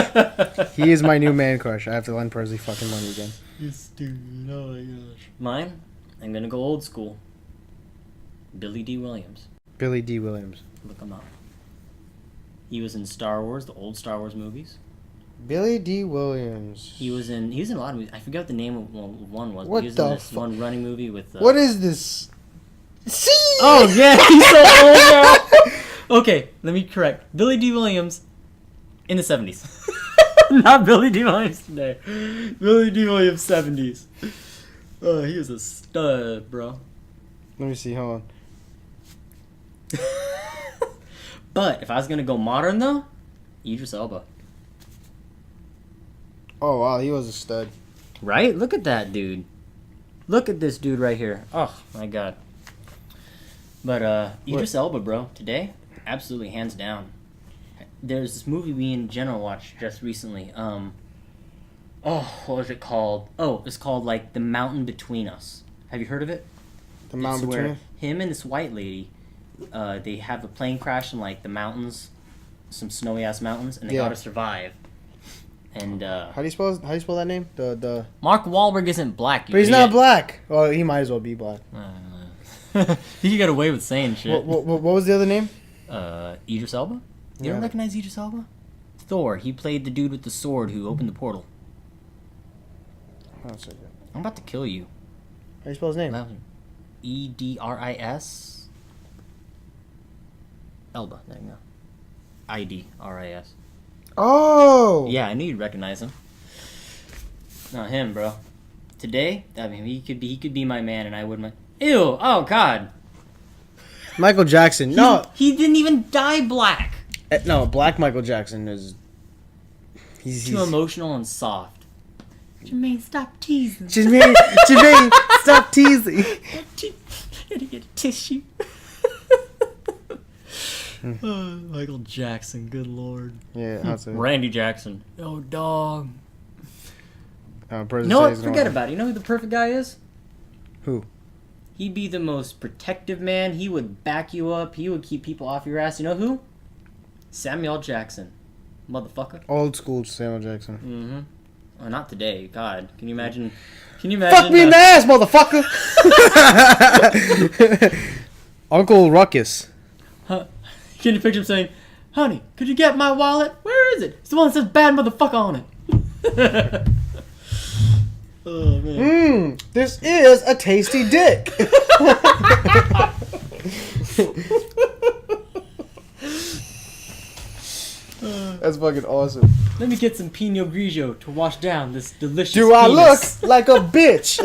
He is my new man crush. I have to lend Persley fucking money again. You stupid. Oh my gosh. Mine? I'm gonna go old school. Billy D. Williams. Billy D. Williams. Look him up. He was in Star Wars, the old Star Wars movies. Billy D. Williams. He was in a lot of movies. I forget what the name of one was. What but he was the in this fuck? one running movie with. What is this? See? Oh yeah, he's so old now. Okay, let me correct. Billy D. Williams in the 70s. Not Billy D. Williams today. Billy D. Williams 70s. Oh, he was a stud, bro. Let me see. Hold on. But if I was gonna go modern though, Idris Elba. Oh wow, he was a stud. Right? Look at that dude. Look at this dude right here. Oh my god. But Idris Elba, bro, today, absolutely hands down. There's this movie we in general watched just recently. What was it called? Oh, it's called like The Mountain Between Us. Have you heard of it? The Mountain It's Between where Us? him and this white lady, they have a plane crash in like the mountains, some snowy ass mountains, and they Yeah. gotta survive. And How do you spell that name? The Mark Wahlberg isn't black. But he's not black. Well, he might as well be black. He could get away with saying shit. What was the other name? Idris Elba? You Yeah. don't recognize Idris Elba? Thor. He played the dude with the sword who opened the portal. Hold on a second. I'm about to kill you. How do you spell his name? Edris. Elba. There you go. Idris. Oh! Yeah, I knew you'd recognize him. Not him, bro. Today, I mean, he could be my man, and I wouldn't. Ew! Oh God! Michael Jackson. No, he didn't even dye black. no, Black Michael Jackson is. He's Too emotional and soft. Jermaine, stop teasing. Jermaine, stop teasing. Gotta get a tissue. Oh, Michael Jackson, good lord. Yeah, that's it. Randy Jackson. Oh, dog. You No, forget about it. You know who the perfect guy is? Who? He'd be the most protective man. He would back you up. He would keep people off your ass. You know who? Samuel Jackson. Motherfucker. Old school Samuel Jackson. Mm-hmm. Oh, not today. God. Can you imagine? Fuck me in the ass, motherfucker! Uncle Ruckus. Can you picture him saying, "Honey, could you get my wallet? Where is it? It's the one that says bad motherfucker on it." Oh man. This is a tasty dick. That's fucking awesome. Let me get some Pinot Grigio to wash down this delicious Do I penis. look like a bitch?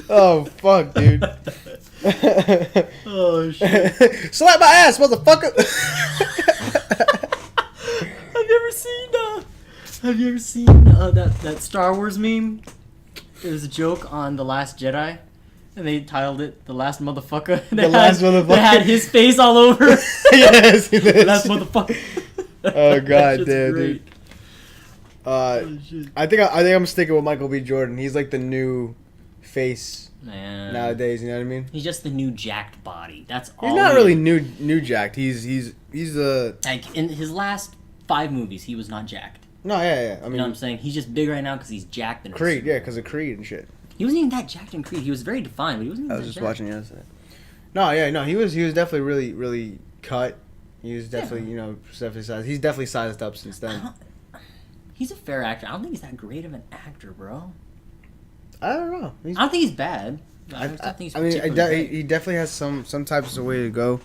Oh fuck, dude. Oh shit. Slap my ass, motherfucker. Have you ever seen that Star Wars meme? There was a joke on The Last Jedi, and they titled it "The Last Motherfucker." Last motherfucker. They had his face all over. Yes, it The is. last motherfucker. Oh god, That shit's damn, great. dude. Oh, shit. I think I'm sticking with Michael B. Jordan. He's like the new face Man. nowadays. You know what I mean? He's just the new jacked body. That's all. He's not he really is. new jacked. He's Like in his last 5 movies, he was not jacked. no, yeah. I You know what I'm mean, saying? He's just big right now because he's jacked. In Creed, yeah, because of Creed and shit. He wasn't even that jacked in Creed. He was very defined, but he wasn't even I was that just jacked. watching yesterday. No, yeah, no, he was definitely really cut. He was definitely definitely sized. He's definitely sized up since then. He's a fair actor. I don't think he's that great of an actor, bro. I don't know. I don't think he's bad. I don't think he's He definitely has some types of way to go.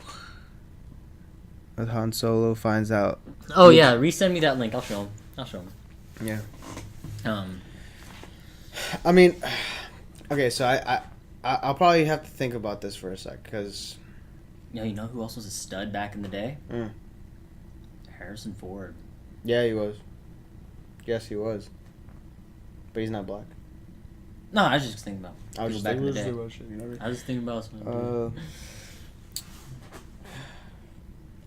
With Han Solo finds out. Oh yeah, resend me that link. I'll show him. Yeah. Um. I mean, okay, so I'll probably have to think about this for a sec, because... You know who else was a stud back in the day? Mm. Harrison Ford. Yeah, he was. Yes, he was. But he's not black. No, I was just thinking about I was people just back in the thinking day. about shit, you know what I mean? I was just thinking about some.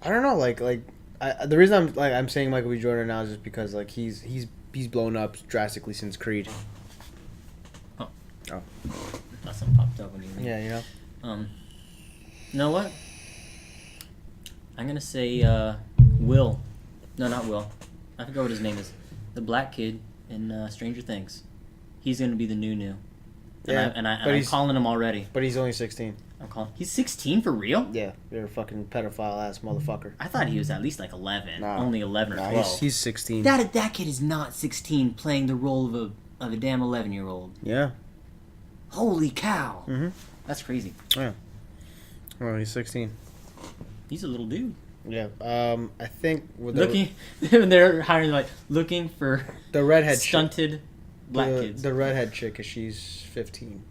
I don't know, the reason I'm saying Michael B. Jordan now is just because he's blown up drastically since Creed. Oh. Oh. Thought something popped up when you. Yeah, you know. You know what? I'm gonna say Will. No, not Will. I forgot what his name is. The black kid in Stranger Things. He's gonna be the new. Yeah, I'm calling him already. But he's only 16. I'm calling. He's 16 for real? Yeah, you're a fucking pedophile ass motherfucker. I thought he was at least like 11. Nah. Only 11 or Nah, 12. he's 16. That kid is not 16 playing the role of a damn 11-year-old. Yeah. Holy cow. Mm-hmm. That's crazy. Yeah. Well, he's 16. He's a little dude. Yeah. I think with They're hiring looking for the redhead stunted black kids. The redhead chick, she's 15.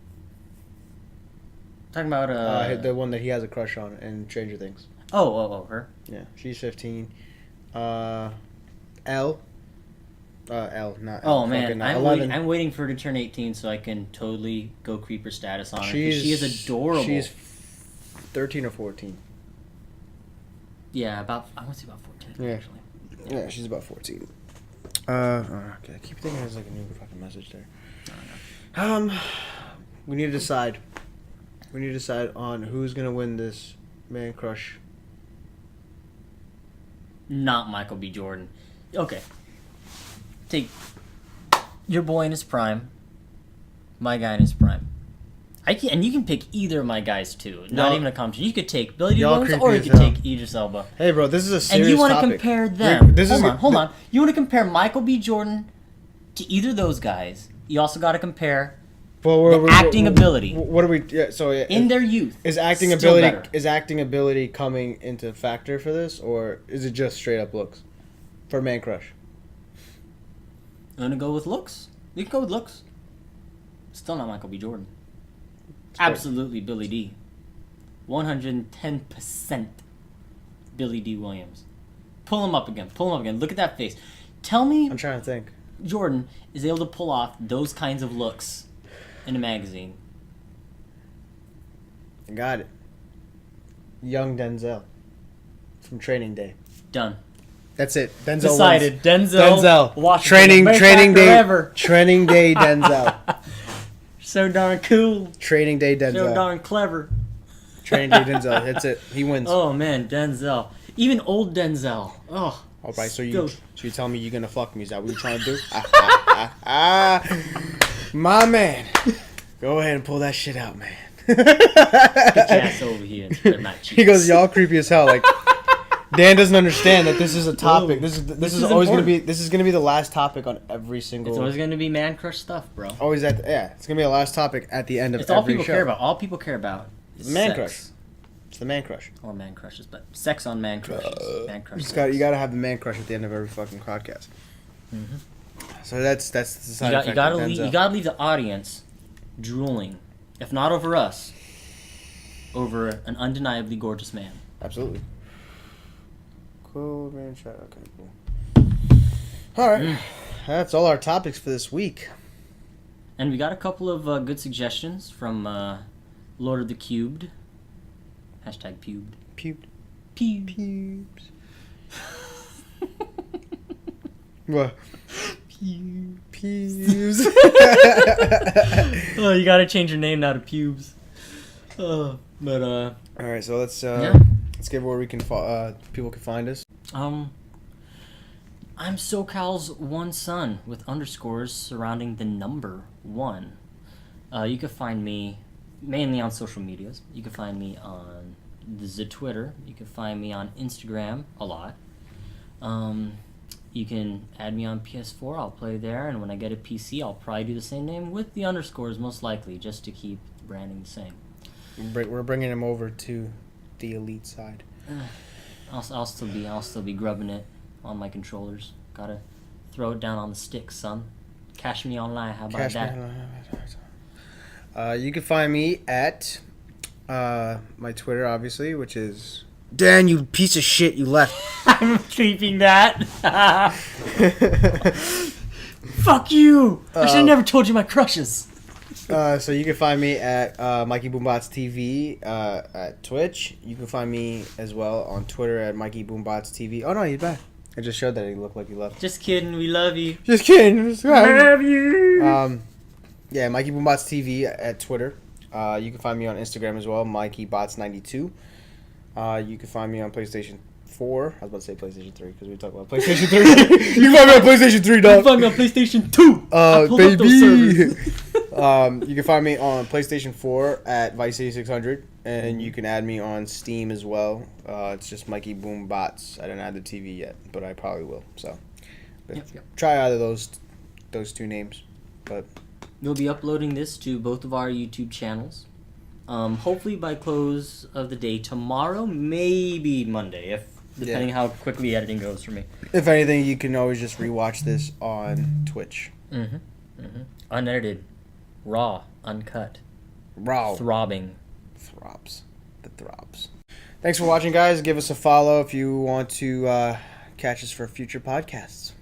Talking about the one that he has a crush on in Stranger Things. her. Yeah, she's 15. L. L, not L. Oh man, I'm 11. waiting for her to turn 18 so I can totally go creeper status on her. 'Cause she is adorable. She's 13 or 14. Yeah, I want to say about 14 Yeah. actually. Yeah, she's about 14. Okay, I keep thinking there's like a new fucking message there. We need to decide. We need to decide on who's gonna win this man crush. Not Michael B. Jordan. Okay. Take your boy in his prime, my guy in his prime. And you can pick either of my guys too. Not Y'all- even a competition. You could take Billy Dee y'all Williams creepy or you as could hell. take Idris Elba. Hey, bro, this is a serious And you want to topic. compare them. This is Hold on. You want to compare Michael B. Jordan to either of those guys. You also got to compare Well, acting ability. What are we? Yeah, so in their youth. is acting Still ability better. coming into factor for this, or is it just straight up looks for man crush? You want to go with looks? You can go with looks. Still not Michael B. Jordan. Absolutely Billy D. 110% Billy D. Williams. Pull him up again. Look at that face. Tell me I'm trying to think. Jordan is able to pull off those kinds of looks in a magazine. I got it. Young Denzel from Training Day. Done. That's it. Denzel Decided. wins. Denzel. Washington, Training best Day. actor ever. Training Day Denzel. So darn cool. Training Day So Denzel. darn clever. Training Day Denzel. That's it. He wins. Oh man, Denzel. Even old Denzel. Oh. All right, so still- you tell me you're gonna fuck me? Is that what you're trying to do? My man, go ahead and pull that shit out, man. Get your ass over here and spread my cheeks. He goes, y'all creepy as hell. Like, Dan doesn't understand that this is a topic. This is always gonna be. This is gonna be the last topic on every single. It's always gonna be man crush stuff, bro. Always it's gonna be the last topic at the end of It's every all people show. care about. All people care about is Man sex. crush. It's the man crush. Or man crushes, but sex on man crushes. Man You crushes. gotta have the man crush at the end of every fucking podcast. So that's the side effect. You gotta leave the audience drooling, if not over us, over an undeniably gorgeous man. Absolutely. Cool man shot. Okay, cool. All right, that's all our topics for this week. And we got a couple of good suggestions from Lord of the Cubed. Hashtag pubed. Pubed. Pubes. What? Pubes. Oh, you gotta change your name now to Pubes. All right, so let's give where we can people can find us. I'm SoCal's one son with underscores surrounding the number 1. You can find me mainly on social medias. You can find me on the Twitter. You can find me on Instagram a lot. You can add me on PS4. I'll play there, and when I get a PC, I'll probably do the same name with the underscores, most likely, just to keep the branding the same. We're bringing him over to the elite side. I'll still be grubbing it on my controllers. Gotta throw it down on the stick, son. Cash me online. How about that? You can find me at my Twitter, obviously, which is Dan. You piece of shit. You left. I'm keeping that. Fuck you! I should have never told you my crushes. So you can find me at Mikey Boombots TV at Twitch. You can find me as well on Twitter at Mikey Boombots TV. Oh no, he's back. I just showed that he looked like he left. Just kidding. We love you. Just kidding. Just Love you. Yeah, Mikey Boombots TV at Twitter. You can find me on Instagram as well, MikeyBots92. You can find me on PlayStation 4. I was about to say PlayStation 3 because we talked about PlayStation 3. You can find me on PlayStation 3, dog. You can find me on PlayStation 2. Baby. You can find me on PlayStation 4 at Vice8600, and you can add me on Steam as well. It's just Mikey Boombots. I didn't add the TV yet, but I probably will. So try either those two names. But We'll be uploading this to both of our YouTube channels. Hopefully by close of the day tomorrow, maybe Monday, depending how quickly editing goes for me. If anything, you can always just rewatch this on Twitch. Unedited, raw, uncut, Raw. throbbing. Throbs. The throbs. Thanks for watching, guys. Give us a follow if you want to catch us for future podcasts.